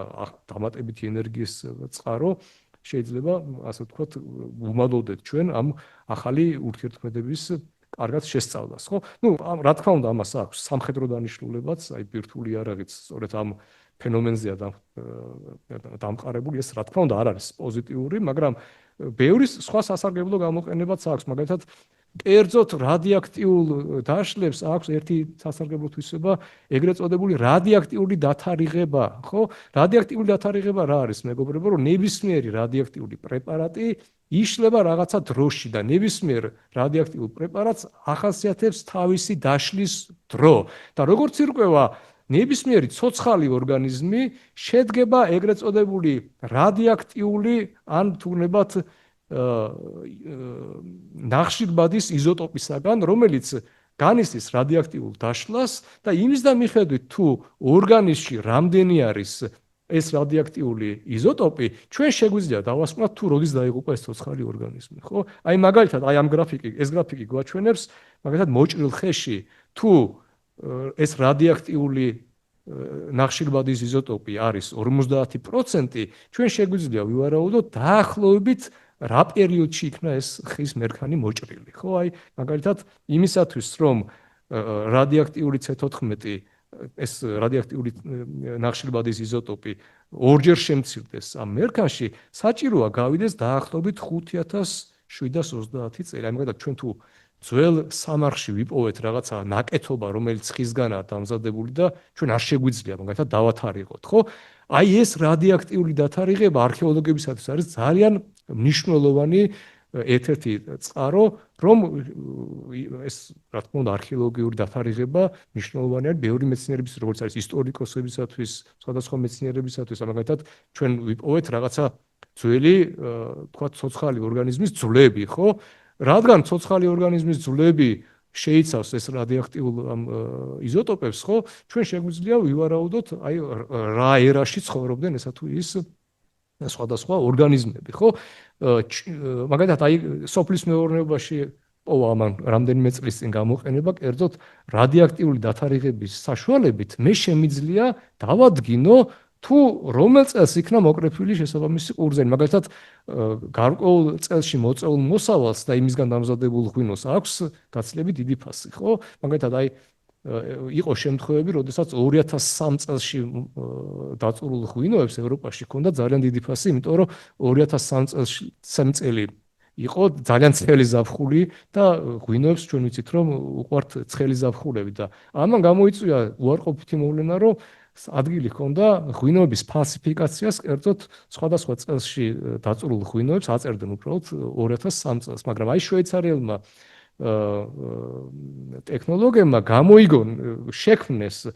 დამატებითი ენერგიის წყარო, შეიძლება ასე ვთქვათ, ვუმალოდეთ ჩვენ ამ ახალი ურთიერთქმედების კარგად შესწავლას, ხო? ნუ რა თქმა უნდა, ამას აქვს სამხედრო დანიშნულებაც, აი ბირთვული იარაღიც სწორედ ამ ფენომენზეა დამყარებული, ეს რა თქმა უნდა არ არის პოზიტიური, მაგრამ ბევრი სხვა სასარგებლო გამოყენებაც აქვს, მაგალითად კერძოდ რადიოაქტიულ დაშლებს აქვს ერთი სასარგებლო თვისება, ეგრეთ წოდებული რადიოაქტიული დათარიღება, ხო? რადიოაქტიული დათარიღება რა არის, მეგობრებო, რომ ნებისმიერი რადიოაქტიული პრეპარატი იშლება რაღაცა დროში და ნებისმიერ რადიოაქტიულ პრეპარატს ახასიათებს თავისი დაშლის დრო. და როგორც ირკვევა, ნებისმიერი ცოცხალი ორგანიზმი შედგება ეგრეთ წოდებული რადიოაქტიული ან თუნდაც ნახშირბადის იზოტოპისაგან, რომელიც განიცდის რადიოაქტიულ დაშლას და იმის და მიხედვით თუ ორგანიზმში რამდენი არის ეს რადიოაქტიული იზოტოპი, ჩვენ შეგვიძლია დავასკვნათ თუ როდის დაიღუპა ეს ცოცხალი ორგანიზმი, ხო? აი მაგალითად, აი ამ ეს გრაფიკი გვაჩვენებს, მაგალითად მოჭრილ ხეში თუ ეს რადიოაქტიული ნახშირბადის იზოტოპი არის 50%, ჩვენ შეგვიძლია ვივარაუდოთ დაახლოებით რა პერიოდში იქნა ეს ხის მერქანი მოჭრილი, ხო? აი მაგალითად იმისათვის, რომ რადიოაქტიული C14 ეს რადიოაქტიული ნახშირბადის იზოტოპი ორჯერ შემცირდეს ამ მერქანში, საჭიროა გავიდეს დაახლოებით 5730 წელი. აი მაგალითად ჩვენ თუ ძველ სამარხში ვიპოვეთ რაღაცა ნაკეთობა, რომელიც ხისგანაა დამზადებული და ჩვენ არ შეგვიძლია მაგალითად დავათარიღოთ, ხო? აი ეს რადიოაქტიული დათარიღება არქეოლოგებისათვის არის ძალიან მნიშვნელოვანი ერთ-ერთი წყარო, რომ ეს რა თქმა უნდა არქეოლოგიური დათარიღება მნიშვნელოვანი არის ბევრი მეცნიერების, როგორც არის ისტორიკოსებისათვის, სხვადასხვა მეცნიერებისათვის, მაგალითად ჩვენ ვიპოვეთ რაღაცა ძველი, თქვა ცოცხალი ორგანიზმის ძვლები, ხო? რადგან ცოცხალი ორგანიზმის ძვლები შეიცავს ეს რადიოაქტიულ იზოტოპებს, ხო? ჩვენ შეგვიძლია ვივარაუდოთ, აი რა ერაში ცხოვრობდნენ ესა თუ ის სხვადასხვა ორგანიზმები, ხო? მაგალითად, აი სოფლის მეურნეობაში პოვა ამან რამდენიმე წლის წინ გამოყენება, კერძოდ რადიოაქტიული დათარიღების საშუალებით მე შემიძლია დავადგინო თუ რომელ წელს იქნა მოკრეფილი შესაბამისი ყურძენი. მაგალითად, გარკვეულ წელში მოწეულ მოსავალს და იმისგან დამზადებულ ღვინოს აქვს გაცილებით დიდი ფასი, ხო? მაგალითად, აი იყო შემთხვევები, როდესაც 2003 წელში დაწურულ ღვინოებს ევროპაში ჰქონდა ძალიან დიდი ფასი, იმიტომ რომ 2003 წელი იყო ძალიან ცხელი ზაფხული და ღვინოებს ჩვენ ვიცით, რომ უყვართ ცხელი ზაფხულები და ამან გამოიწვია უარყოფითი მოვლენა, რომ ადგილი ჰქონდა ღვინოების ფალსიფიკაციას, კერძოდ სხვადასხვა წელში დაწურულ ღვინოებს აწერდნენ უბრალოდ 2003 წელს, მაგრამ აი შვეიცარიელმა ტექნოლოგიებმა გამოიგონ შექმნეს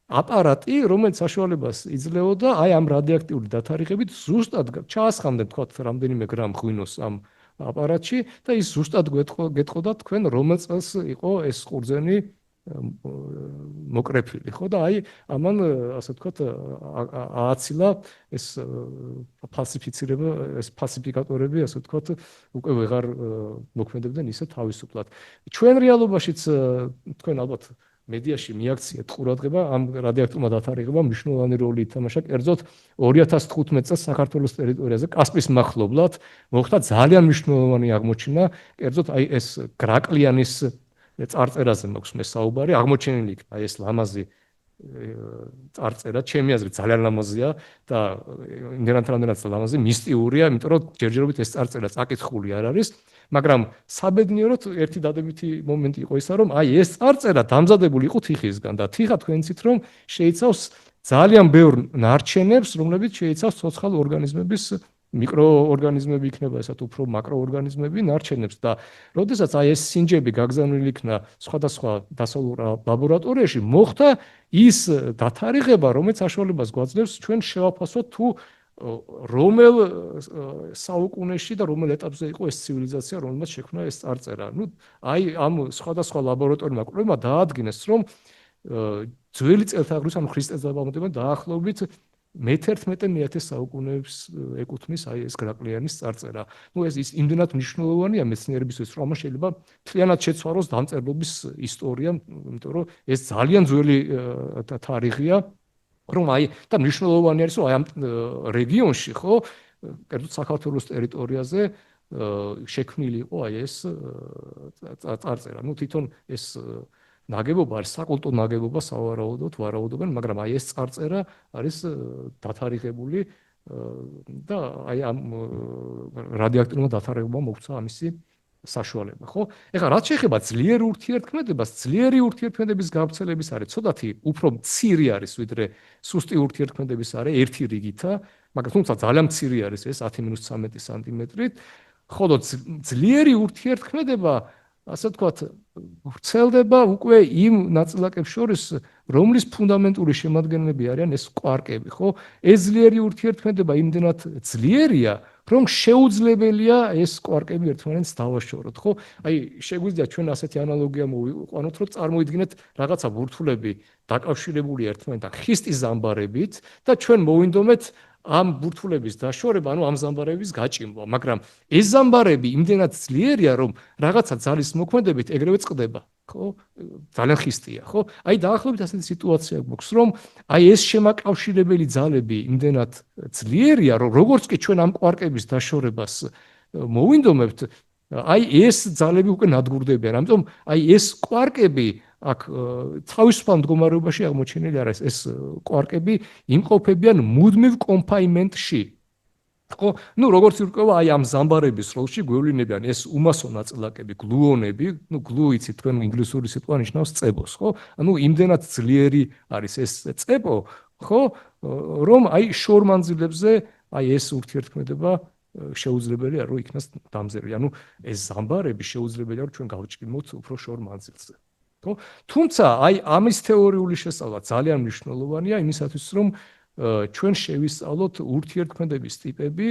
აპარატი, რომელიც საშუალებას იძლეოდა აი ამ რადიოაქტიული დათარიღებით ზუსტად ჩაასხამდნენ თქვათ რამდენიმე გრამ ღვინოს ამ აპარატში და ის ზუსტად გეტყოდა თქვენ რომელ წელს იყო ეს ყურძენი მოკრეფილი, ხო? და აი ამან ასე ვთქვათ ააცილა ეს ფალსიფიცირება, ეს ფალსიფიკატორები, ასე ვთქვათ, უკვე ვეღარ მოქმედებდნენ ისე თავისუფლად. ჩვენ რეალობაშიც თქვენ ალბათ მედიაში მიაქციეთ ყურადღება ამ რადიოაქტიურმა დათარიღებამ მნიშვნელოვანი როლი ითამაშა, კერძოდ 2015 წელს საქართველოს ტერიტორიაზე კასპიის მახლობლად მოხდა ძალიან მნიშვნელოვანი აღმოჩენა, კერძოდ აი ეს გრაკლიანის წარწერაზე მაქვს მე საუბარი, აღმოჩენილი იქნა ეს ლამაზი წარწერა, ჩემი აზრით ძალიან ლამაზია და იმდენად ლამაზი, მისტიურია, იმიტომ რომ ჯერჯერობით ეს წარწერა წაკითხული არ არის, მაგრამ საბედნიეროდ ერთი დადებითი მომენტი იყო ისა, რომ აი ეს წარწერა დამზადებული იყო თიხისგან და თიხა თქვენ იცით, რომ შეიცავს ძალიან ბევრ ნარჩენებს, რომლებიც შეიცავს ცოცხალ ორგანიზმების მიკროორგანიზმები იქნება, ესეთ უფრო მაკროორგანიზმები ნარჩენებს და როდესაც აი ეს სინჯები გაგზავნილი იქნა სხვადასხვა დასავლურ ლაბორატორიაში, მოხდა ის დათარიღება, რომელიც საშუალებას გვაძლევს ჩვენ შევაფასოთ თუ რომელ საუკუნეში და რომელ ეტაპზე იყო ეს ცივილიზაცია, რომელმაც შექმნა ეს წარწერა. ნუ აი ამ სხვადასხვა ლაბორატორიულმა კვლევებმა დაადგინეს, რომ ძველი წელთაღრიცხვის, ანუ ქრისტეს დაბალმოდებიდან დაახლოებით მე-11 საუკუნეებს ეკუთვნის აი ეს გრაკლიანის წარწერა. ნუ ეს ის იმდენად მნიშვნელოვანია მეცნიერებისთვის, რომ ამას შეიძლება მთლიანად შეცვალოს დამწერლობის ისტორია, იმიტომ რომ ეს ძალიან ძველი თარიღია, რომ აი და მნიშვნელოვანი არის, რომ აი ამ რეგიონში, ხო, კერძოდ საქართველოს ტერიტორიაზე შექმნილი იყო აი ეს წარწერა. ნუ თვითონ ეს ნაგებობა არის საკულტო ნაგებობა, სავარაუდოდ ვარაუდობენ, მაგრამ აი ეს წარწერა არის დათარიღებული და აი ამ რადიოაქტიურმა დათარიღებამ მოგვცა ამისი საშუალება, ხო? ეხლა რაც შეეხება ძლიერ ურთიერთქმედებას, ძლიერი ურთიერთქმედების გავრცელების არის ცოტათი უფრო მცირე არის, ვიდრე სუსტი ურთიერთქმედების არის ერთი რიგითა, მაგრამ თუმცა ძალიან მცირე არის ეს 10-13 სანტიმეტრით, ხოლო ძლიერი ურთიერთქმედება ასე ვთქვათ, ვრცელდება უკვე იმ ნაწილაკებს შორის, რომლის ფუნდამენტური შემადგენლები არიან ეს კვარკები, ხო? ეს ძლიერი ურთიერთქმედება იმდენად ძლიერია, რომ შეუძლებელია ეს კვარკები ერთმანეთს დავაშოროთ, ხო? აი, შეგვიძლია ჩვენ ასეთი ანალოგია მოვიყვანოთ, რომ წარმოიდგინეთ რაღაცა ბურთულები დაკავშირებული ერთმანეთთან ხისტის ზამბარებით და ჩვენ მოვინდომეთ ამ ბურთულების დაშორება, ანუ ამ ზამბარების გაჭიმვა, მაგრამ ეს ზამბარები იმდენად ძლიერია, რომ რაღაცა ძალის მოქმედებით ეგრევე წყდება, ხო? ძალიან ხისტია, ხო? აი დაახლოებით ასეთი სიტუაცია გვაქვს, რომ აი ეს შემაკავშირებელი ძალები იმდენად ძლიერია, რომ როგორც კი ჩვენ ამ კვარკების დაშორებას მოვინდომებთ, აი ეს ძალები უკვე ნადგურდებიან, ამიტომ აი ეს კვარკები აქ თავისუფალ მდგომარეობაში აღმოჩენილი არის ეს კვარკები იმყოფებიან მუდმივ კონფაინმენტში. ხო, ნუ როგორც ირკვევა აი ამ ზამბარების როლში გვევლინებიან ეს უმასო ნაწილაკები, გლუონები, ნუ გლუ იცით თქვენ ინგლისური სიტყვა ნიშნავს წებოს, ხო? ანუ იმდენად ძლიერი არის ეს წებო, ხო, რომ აი შორმანძილებზე აი ეს ურთიერთქმედება შეუძლებელია რომ იქნას დამზერვი. ანუ ეს ზამბარები შეუძლებელია რომ ჩვენ გავჭიმოთ უფრო შორ მანძილზე. ხო? თუმცა აი ამის თეორიული შესწავლა ძალიან მნიშვნელოვანია იმისათვის რომ ჩვენ შევისწავლოთ ურთიერთქმედების ტიპები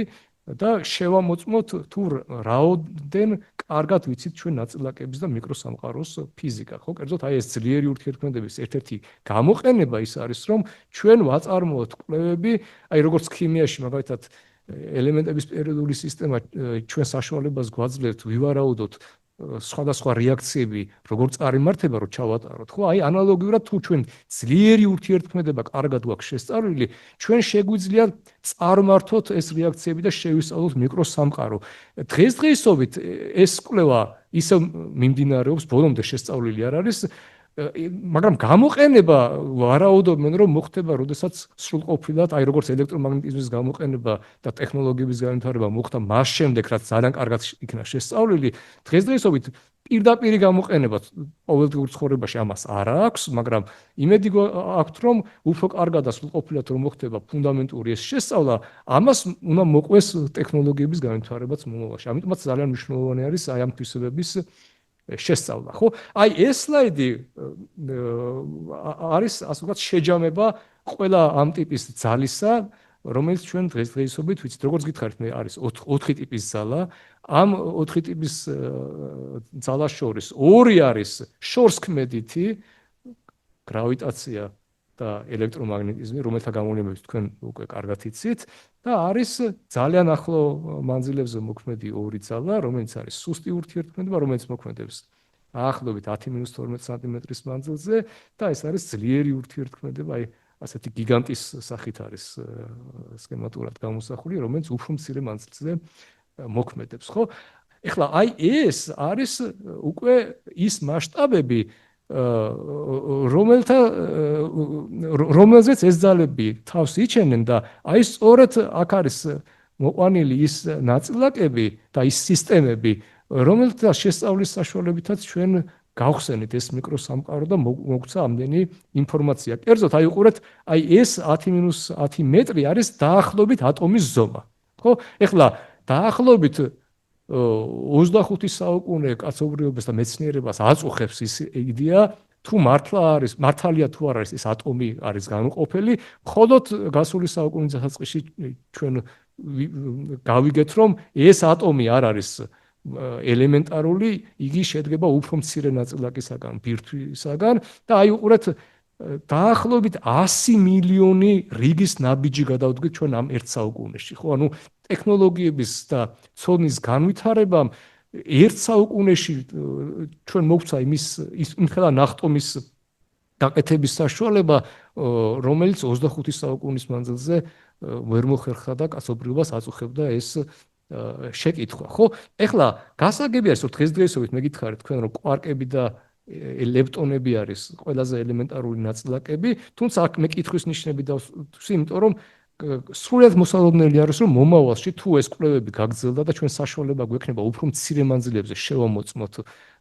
და შევამოწმოთ თუ რაოდენ კარგად ვიცით ჩვენ ნაწილაკების და მიკროსამყაროს ფიზიკა, ხო? კერძოდ აი ეს ძლიერი ურთიერთქმედების ერთ-ერთი გამოყენება ის არის რომ ჩვენ ვაწარმოოთ კვლევები, აი როგორც ქიმიაში მაგალითად ელემენტების პერიოდული სისტემა ჩვენ საშუალებას გვაძლევთ ვივარაუდოთ სხვადასხვა რეაქციები როგორ წარიმართება რომ ჩავატაროთ, ხო? აი ანალოგიურად თუ ჩვენ ძლიერი ურთიერთქმედება კარგად გვაქვს შესწავლილი, ჩვენ შეგვიძლია წარმართოთ ეს რეაქციები და შევისწავლოთ მიკროსამყარო. დღესდღეობით ეს კვლევა ისე მიმდინარეობს, ბოლომდე შესწავლილი არ არის, მაგრამ გამოყენება ვარაუდობენ რომ მოხდება, როდესაც სრულყოფილად, აი როგორც ელექტრომაგნეტიზმის გამოყენება და ტექნოლოგიების განვითარება მოხდა მას შემდეგ, რაც ძალიან კარგად იქნა შესწავლილი, დღესდღეობით პირდაპირი გამოყენება ყოველდღიურ ცხოვრებაში ამას არ აქვს, მაგრამ იმედი აქვთ, რომ უფრო კარგად და სრულყოფილად რომ მოხდება ფუნდამენტური ეს შესწავლა, ამას უნდა მოყვეს ტექნოლოგიების განვითარებაც მომავალში. ამიტომაც ძალიან მნიშვნელოვანი არის აი ამ თვისებების შესწავლა, ხო? აი ეს სლაიდი არის ასე ვთქვათ შეჯამება ყველა ამ ტიპის ძალისა, რომელიც ჩვენ დღესდღეობით ვიცით, როგორც გითხარით, მე არის 4 ტიპის ძალა. ამ 4 ტიპის ძალას შორის ორი არის შორსქმედითი გრავიტაცია და ელექტრომაგნეტიზმი, რომელთა გამოვლენებს თქვენ უკვე კარგად იცით და არის ძალიან ახლო მანძილებზე მოქმედი ორი ძალა, რომელიც არის სუსტი ურთიერთქმედება, რომელიც მოქმედებს ახლობით 10-12 სანტიმეტრის მანძილზე და ეს არის ძლიერი ურთიერთქმედება, აი ასეთი გიგანტის სახით არის სქემატურად გამოსახული, რომელიც უფრო მცირე მანძილზე მოქმედებს, ხო? ეხლა აი ეს არის უკვე ის მასშტაბები, რომელზეც ეს ძალები თავს იჩენენ და აი სწორედ აქ არის მოყვანილი ის ნაწილაკები და ის სისტემები, რომელთა შესწავლის საშუალებითაც ჩვენ გავხსენით ეს მიკროსამყარო და მოგვცა ამდენი ინფორმაცია. კერძოდ აი უყურეთ, აი ეს 10-10 მეტრი არის დაახლოებით ატომის ზომა. ხო? ეხლა დაახლოებით 25 საუკუნე კაცობრიობას და მეცნიერებას აწუხებს ის იდეა, თუ მართალია თუ არ არის ეს ატომი არის განუყოფელი, მხოლოდ გასული საუკუნის დასაწყისში ჩვენ გავიგეთ, რომ ეს ატომი არ არის ელემენტარული, იგი შედგება უფრო მცირე ნაწილაკისაგან, ბირთვისაგან და აი უყურეთ დაახლოებით 100 მილიონი რიგის ნაბიჯი გადავდგეთ ჩვენ ამ ერთ საუკუნეში. ხო, ანუ ტექნოლოგიების და ცოდნის განვითარებამ ერთ საუკუნეში ჩვენ მოგვცა იმხელა ნახტომის გაკეთების საშუალება, რომელიც 25 საუკუნის მანძილზე ვერ მოხერხდა და კაცობრიობას აწუხებდა ეს შეკითხვა. ხო, ეხლა გასაგებია ის, რომ დღესდღეობით მე გითხარით თქვენ, რომ კვარკები და ლეპტონები არის ყველაზე ელემენტარული ნაწილაკები, თუმცა აქ მე კითხვის ნიშნები დავსვი, იმიტომ რომ სრულად მოსალოდნელი არის, რომ მომავალში თუ ეს კვლევები გაგრძელდა და ჩვენ საშუალება გვექნება უფრო მცირე მანძილებზე შევამოწმოთ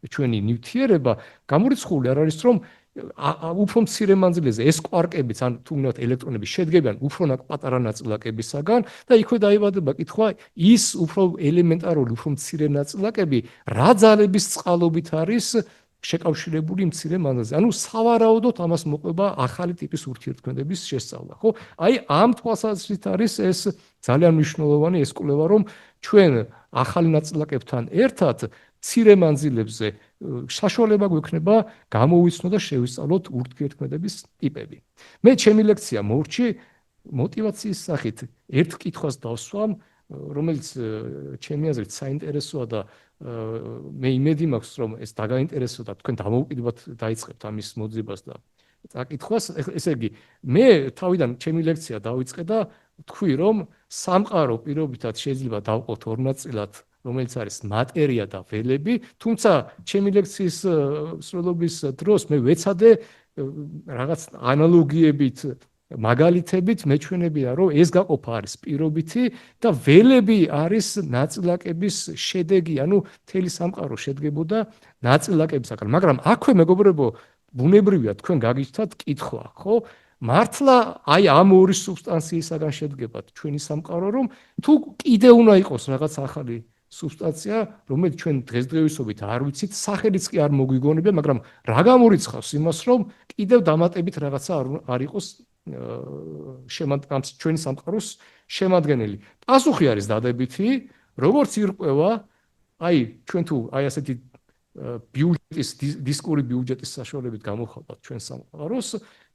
ჩვენი ნივთიერება, გამორიცხული არ არის, რომ უფრო მცირე მანძილზე ეს კვარკებიც ან თუ გინდათ ელექტრონები შედგებიან უფრო პატარა ნაწილაკებისაგან და იქვე დაიბადება კითხვა, ის უფრო ელემენტარული, უფრო მცირე ნაწილაკები რა ძალების წყალობით არის შეკავშირებული მცირე მანძილზე. ანუ სავარაუდოდ ამას მოყვება ახალი ტიპის ურთიერთქმედების შესწავლა. ხო? აი ამ თვალსაზრისით არის ეს ძალიან მნიშვნელოვანი ეს კვლევა, რომ ჩვენ ახალი ნაწილაკებთან ერთად მცირე მანძილებზე საშუალება გვექნება გამოვიცნოთ და შევისწავლოთ ურთიერთქმედების ტიპები. მე ჩემი ლექცია მორჩი მოტივაციის სახით ერთ კითხვას დავსვამ, რომელიც ჩემი აზრით საინტერესოა და მე იმედი მაქვს, რომ ეს დაგაინტერესო და თქვენ დამოუკიდებლად დაიწყებთ ამის მოძებას და წაკითხვას. ესე იგი, მე თავიდან ჩემი ლექცია დავიწყე და თქვი, რომ სამყარო პირობითად შეიძლება დავყოთ ორ ნაწილად, რომელიც არის მატერია და ველები, თუმცა ჩემი ლექციის სრულობის დროს მე ვეცადე რაღაც ანალოგიებით მაგალითებით მეჩვენებია, რომ ეს გაყოფა არის პირობითი და ველები არის ნაწილაკების შედეგი, ანუ მთელი სამყარო შედგებოდა ნაწილაკებისაგან. მაგრამ აქვე მეგობრებო, ბუნებრივია თქვენ გაგიჩნდათ კითხვა, ხო? მართლა აი ამ ორი სუბსტანციისაგან შედგება ჩვენი სამყარო, რომ თუ კიდე უნდა იყოს რაღაც ახალი სუბსტანცია, რომელიც ჩვენ დღესდღეობით არ ვიცით, სახელიც კი არ მოგვიგონებია, მაგრამ რა გამორიცხავს იმას, რომ კიდევ დამატებით რაღაცა არ იყოს ჩვენი სამყაროს შემადგენელი. პასუხი არის დადებითი, როგორც ირკვევა, აი ჩვენ თუ აი ასეთი ბიუჯეტის დისკური ბიუჯეტის საშუალებით გამოვხატავთ ჩვენ სამყაროს,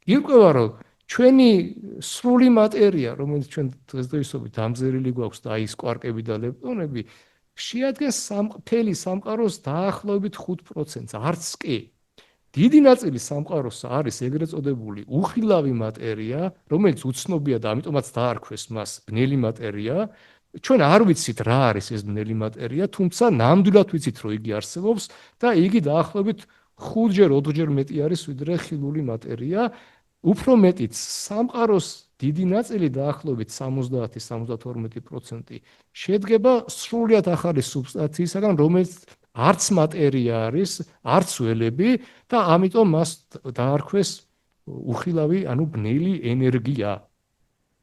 ირკვევა, რომ ჩვენი სრული მატერია, რომელიც ჩვენ დღესდღეობით დამზერილი გვაქვს და აი ეს კვარკები და ლეპტონები, შეადგენს მთელი სამყაროს დაახლოებით 5%-ს, არც კი. დიდი ნაწილი სამყაროს არის ეგრეთ წოდებული უხილავი მატერია, რომელიც უცნობია და ამიტომაც დაარქვეს მას ბნელი მატერია. ჩვენ არ ვიცით რა არის ეს ბნელი მატერია, თუმცა ნამდვილად ვიცით, რომ იგი არსებობს და იგი დაახლოებით 5-4-ჯერ მეტი არის, ვიდრე ხილული მატერია. უფრო მეტიც, სამყაროს დიდი ნაწილი დაახლოებით 70-72% შედგება სრულიად ახალი სუბსტანციისაგან, რომელიც არც მატერია არის, არც ველები და ამიტომ მას დაარქვეს უხილავი, ანუ ბნელი ენერგია.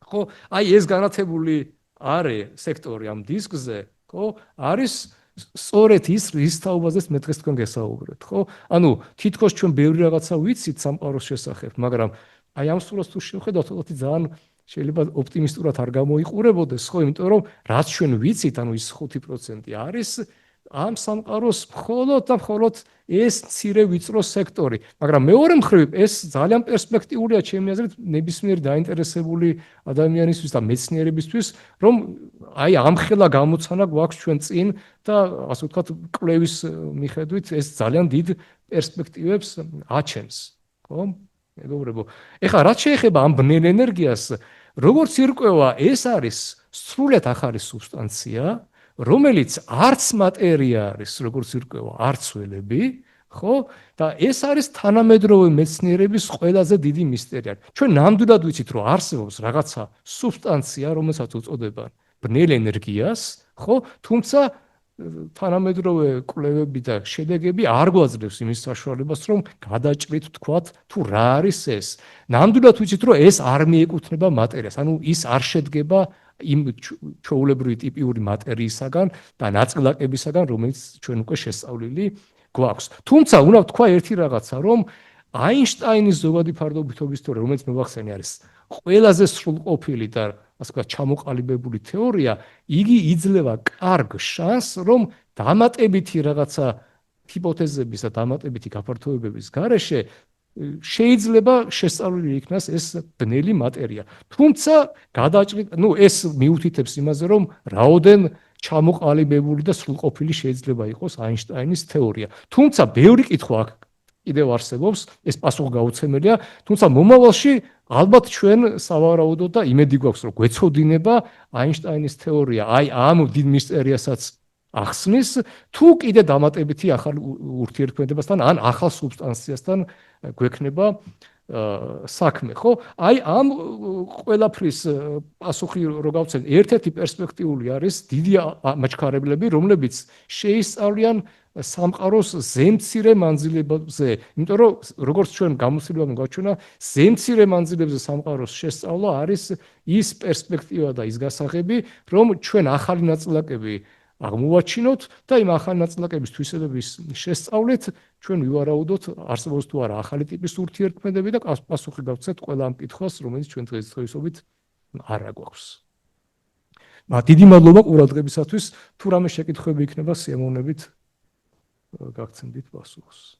ხო, აი ეს განათებული არე სექტორი ამ დისკზე, ხო, არის სწორედ ის, რის თაობაზეც მე დღეს თქვენ გესაუბრეთ, ხო? ანუ თითქოს ჩვენ ბევრი რაღაცა ვიცით სამყაროს შესახებ, მაგრამ აი ამ სურათს თუ შევხედავთ, თქო ძალიან შეიძლება ოპტიმისტურად არ გამოიყურებოდეს, ხო, იმიტომ რომ რაც ჩვენ ვიცით, ანუ ის 5% არის ამ სამყაროს მხოლოდ და მხოლოდ ეს მცირე ვიწრო სექტორი. მაგრამ მეორე მხრივ ეს ძალიან პერსპექტიულია ჩემი აზრით ნებისმიერი დაინტერესებული ადამიანისთვის და მეცნიერებისთვის, რომ აი ამხელა გამოცანა გვაქვს ჩვენ წინ და ასე ვთქვათ კვლევის მიხედვით ეს ძალიან დიდ პერსპექტივებს აჩენს, ხო? მეგობრებო, ეხლა რაც შეეხება ამ ბნელ ენერგიას, როგორც ირკვევა, ეს არის სრულიად ახალი სუბსტანცია, რომელიც არც მატერია არის, როგორც ირკვევა, არც ველები, ხო? და ეს არის თანამედროვე მეცნიერების ყველაზე დიდი მისტერია. ჩვენ ნამდვილად ვიცით, რომ არსებობს რაღაცა სუბსტანცია, რომელსაც უწოდებენ ბნელ ენერგიას, ხო? თუმცა თანამედროვე კვლევები და შედეგები არ გვაძლევს იმის საშუალებას, რომ გადაჭრით თქვათ, თუ რა არის ეს. ნამდვილად ვიცით, რომ ეს არ მიეკუთვნება მატერიას, ანუ ის არ შედგება იმ ჩვეულებრივი ტიპიური მატერიისაგან და ნაწილაკებისაგან, რომელიც ჩვენ უკვე შესწავლილი გვაქვს. თუმცა უნდა ვთქვა ერთი რაღაცა, რომ აინშტაინის ზოგადი ფარდობითობის თეორია, რომელიც მოვახსენე, არის ყველაზე სრულყოფილი და ასე ვთქვათ, ჩამოყალიბებული თეორია, იგი იძლევა კარგ შანსს, რომ დამატებითი რაღაცა ჰიპოთეზების და დამატებითი გაფართოებების გარეშე შეიძლება შესწავლილი იქნას ეს ბნელი მატერია. თუმცა გადაჭრით, ეს მიუთითებს იმაზე, რომ რაოდენ ჩამოყალიბებული და სრულყოფილი შეიძლება იყოს აინშტაინის თეორია. თუმცა ბევრი კითხვა აქ კიდევ არსებობს, ეს პასუხგაუცემელია, თუმცა მომავალში ალბათ ჩვენ სავარაუდოდ და იმედი გვაქვს, რომ გვეცოდინება აინშტაინის თეორია, აი ამ დიდ მისტერიასაც ახსნის, თუ კიდე დამატებითი ახალ ურთიერთქმედებასთან ან ახალ სუბსტანციასთან გვექნება საქმე, ხო? აი ამ ყველაფრის პასუხი რო გავცენ, ერთ-ერთი პერსპექტიული არის დიდი მაჩქარებლები, რომლებიც შეისწავლიან სამყაროს ზემცირე მანძილებებზე, იმიტომ რომ როგორც ჩვენ გამოცდილებამ გაჩვენა, ზემცირე მანძილებზე სამყაროს შესწავლა არის ის პერსპექტივა და ის გასაღები, რომ ჩვენ ახალი ნაწილაკები აღმოვაჩინოთ და იმ ახალი ნაწილაკების თვისებების შესწავლით ჩვენ ვივარაუდოთ არსებობს თუ არა ახალი ტიპის ურთიერთქმედები და პასუხი გავცეთ ყველა ამ კითხვას, რომელიც ჩვენ დღესდღეობით არ აგვაქვს. დიდი მადლობა ყურადღებისათვის. თუ რამე შეკითხვები იქნება, სიამოვნებით გაგცემდით პასუხს.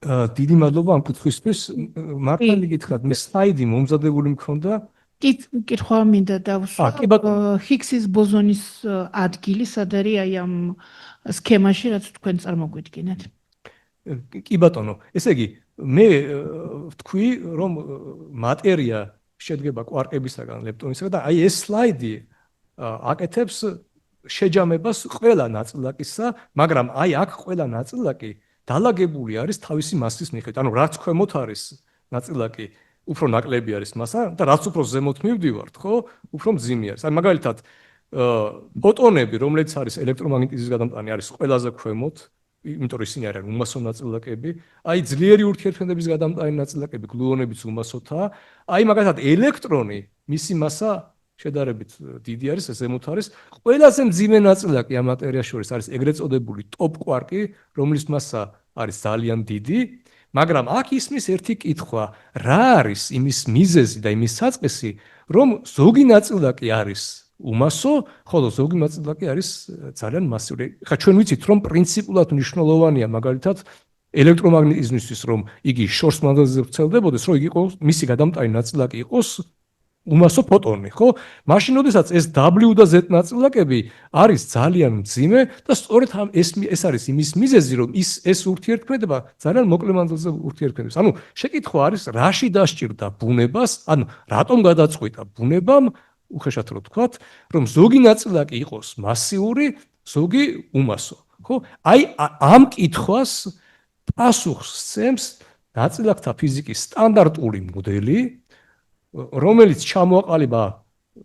დიდი მადლობა ამ კითხვისთვის. მართალი გითხრათ, მე სლაიდი მომზადებული მქონდა. კითხვა მინდა დავსვა. ჰიგსის ბოზონის ადგილი სად არის აი ამ სქემაში, რაც თქვენ წარმოგვიდგინეთ? კი ბატონო, ესე იგი, მე ვთქვი, რომ მატერია შედგება კვარკებისაგან, ლეპტონისაგან და აი ეს სლაიდი აკეთებს შეჯამებას ყველა ნაწილაკისა, მაგრამ აი აქ ყველა ნაწილაკი დალაგებული არის თავისი მასის მიხედვით. ანუ რაც ქვემოთ არის ნაწილაკი, უფრო ნაკლები არის მასა და რაც უფრო ზემოთ მივდივართ, ხო, უფრო მძიმე არის. აი მაგალითად, ფოტონები, რომელიც არის ელექტრომაგნიტიზმის გადამტანი, არის ყველაზე ქვემოთ, იმიტომ რომ ისინი არიან უმასო ნაწილაკები. აი ძლიერი ურთიერთქმედების გადამტანი ნაწილაკები, გლუონებიც უმასოთაა. აი მაგალითად, ელექტრონი, მისი მასა შედარებით დიდი არის, ზემოთ არის. ყველაზე მძიმე ნაწილაკი ამ მატერიას შორის არის ეგრეთ წოდებული ტოპ კვარკი, რომლის მასა არის ძალიან დიდი, მაგრამ აქ ისმის ერთი კითხვა, რა არის იმის მიზეზი და იმის საწყისი, რომ ზოგი ნაწილაკი არის უმასო, ხოლო ზოგი ნაწილაკი არის ძალიან მასიური. ხა ჩვენ ვიცით, რომ პრინციპულად მნიშვნელოვანია მაგალითად ელექტრომაგნიტიზმისთვის, რომ იგი შორს მანძილზე ვრცელდებოდეს, რომ იგი იყოს მისი გადამტანი ნაწილაკი იყოს უმასო ფოტონი, ხო? მაშინ, როდესაც ეს W და Z ნაწილაკები არის ძალიან მძიმე და სწორედ ეს არის იმის მიზეზი, რომ ეს ურთიერთქმედება ძალიან მოკლე მანძილზე ურთიერთქმედებს. ანუ შეკითხვა არის, რაში დასჭირდა ბუნებას, ანუ რატომ გადაწყვიტა ბუნებამ, უხეშად რო ვთქვათ, რომ ზოგი ნაწილაკი იყოს მასიური, ზოგი უმასო, ხო? აი ამ კითხვას პასუხს სცემს ნაწილაკთა ფიზიკის სტანდარტული მოდელი, რომელიც ჩამოაყალიბა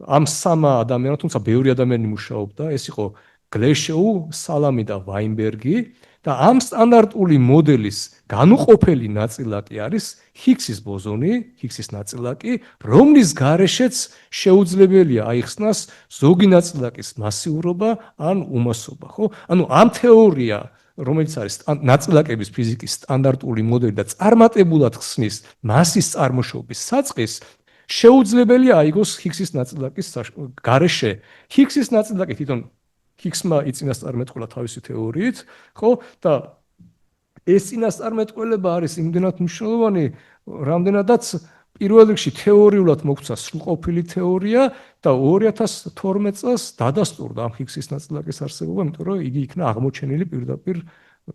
ამ სამა ადამიანმა, თუმცა ბევრი ადამიანი მუშაობდა, ეს იყო გლეშოუ, სალამი და ვაინბერგი და ამ სტანდარტული მოდელის განუყოფელი ნაწილაკი არის ჰიგსის ბოზონი, ჰიგსის ნაწილაკი, რომლის გარეშეც შეუძლებელია აიხსნას ზოგი ნაწილაკის მასიურობა ან უმასობა, ხო? ანუ ამ თეორია, რომელიც არის ნაწილაკების ფიზიკის სტანდარტული მოდელი და წარმატებულად ხსნის მასის წარმოშობის საწყის, შეუძლებელია აიგოს ჰიგსის ნაწილაკის გარეშე. ჰიგსის ნაწილაკი თვითონ ჰიგსმა იწინასწარმეტყველა თავისი თეორიით, ხო? და ეს წინასწარმეტყველება არის იმდენად მნიშვნელოვანი, რამდენადაც პირველ რიგში თეორიულად მოგვცა სრულყოფილი თეორია და 2012 წელს დადასტურდა ამ ჰიგსის ნაწილაკის არსებობა, იმიტომ რომ იგი იქნა აღმოჩენილი პირდაპირ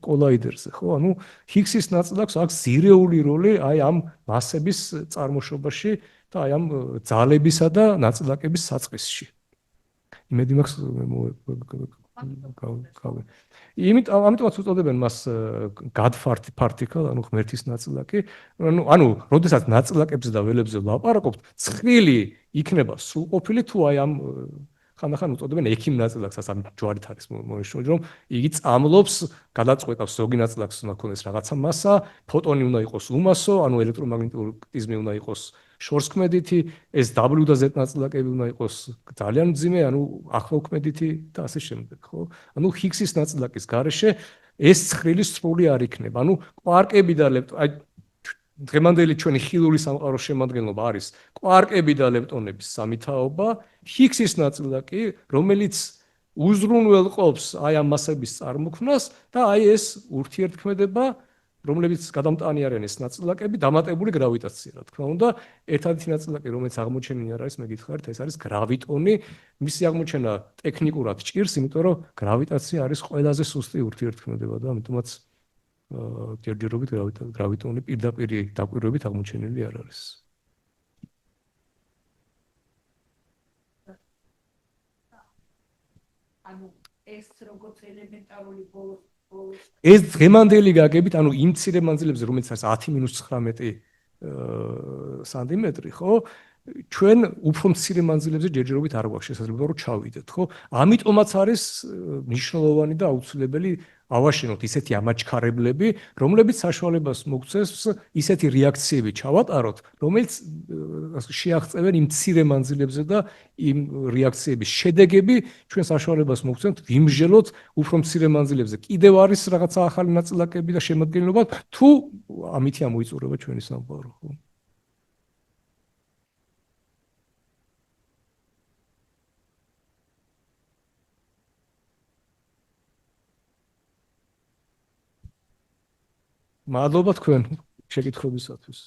კოლაიდერზე, ხო? ანუ ჰიგსის ნაწილაკს აქვს ზირეული როლი აი ამ მასების წარმოშობაში და აი ამ ძალებისა და ნაწილაკების საწყისში. იმედი მაქვს ამიტომაც უწოდებენ მას God particle, ანუ ღმერთის ნაწილაკი. ანუ როდესაც ნაწილაკებზე და ველებზე ვლაპარაკობთ, ცხრილი იქნება სრულყოფილი თუ აი ამ ხანდახან უწოდებენ ექიმ ნაწილაკსაც, ამ ჯვარით არის მონიშნული, რომ იგი წამლობს, გადაწყვეტავს ზოგი ნაწილაკს უნდა ქონდეს რაღაცა მასა, ფოტონი უნდა იყოს უმასო, ანუ ელექტრომაგნიტიზმი უნდა იყოს შორსქმედითი, ეს W და Z ნაწილაკები უნდა იყოს ძალიან მძიმე, ანუ ახლოქმედითი და ასე შემდეგ, ხო? ანუ ჰიგსის ნაწილაკის გარეშე ეს ცხრილი სრული არ იქნება. ანუ კვარკები და აი დღევანდელი ჩვენი ხილული სამყაროს შემადგენლობა არის კვარკები და ლეპტონების სამითაობა, ჰიგსის ნაწილაკი, რომელიც უზრუნველყოფს აი ამ მასების წარმოქმნას და აი ეს ურთიერთქმედება, რომლებიც გადამტანი არიან ეს ნაწილაკები, დამატებული გრავიტაცია, რა თქმა უნდა, ერთადერთი ნაწილაკი, რომელიც აღმოჩენილი არ არის, მე გითხარით, ეს არის გრავიტონი. მისი აღმოჩენა ტექნიკურად ჭირს, იმიტომ რომ გრავიტაცია არის ყველაზე სუსტი ურთიერთქმედება და ამიტომაც ჯერჯერობით გრავიტონი პირდაპირ დაკვირვებით აღმოჩენილი არ არის. ანუ ეს როგორც ელემენტარული ეს დღევანდელი გაგებით, ანუ იმ მცირე მანძილებზე, რომელიც არის 10-19 სანტიმეტრი, ხო? ჩვენ უფრო მცირე მანძილებზე ჯერჯერობით არ გვაქვს შესაძლებლობა რომ ჩავიდეთ, ხო? ამიტომაც არის მნიშვნელოვანი და აუცილებელი ავაშენოთ ისეთი ამაჩქარებლები, რომლებიც საშუალებას მოგცეს ისეთი რეაქციები ჩავატაროთ, რომელიც შეაღწევენ იმ მცირე მანძილებზე და იმ რეაქციების შედეგები ჩვენ საშუალებას მოგცემთ ვიმსჯელოთ უფრო მცირე მანძილებზე. კიდევ არის რაღაცა ახალი ნაწილაკები და შემადგენლობა, თუ ამითი ამოიწურება ჩვენი სამყარო, ხო? მადლობა თქვენ შეკითხვებისათვის.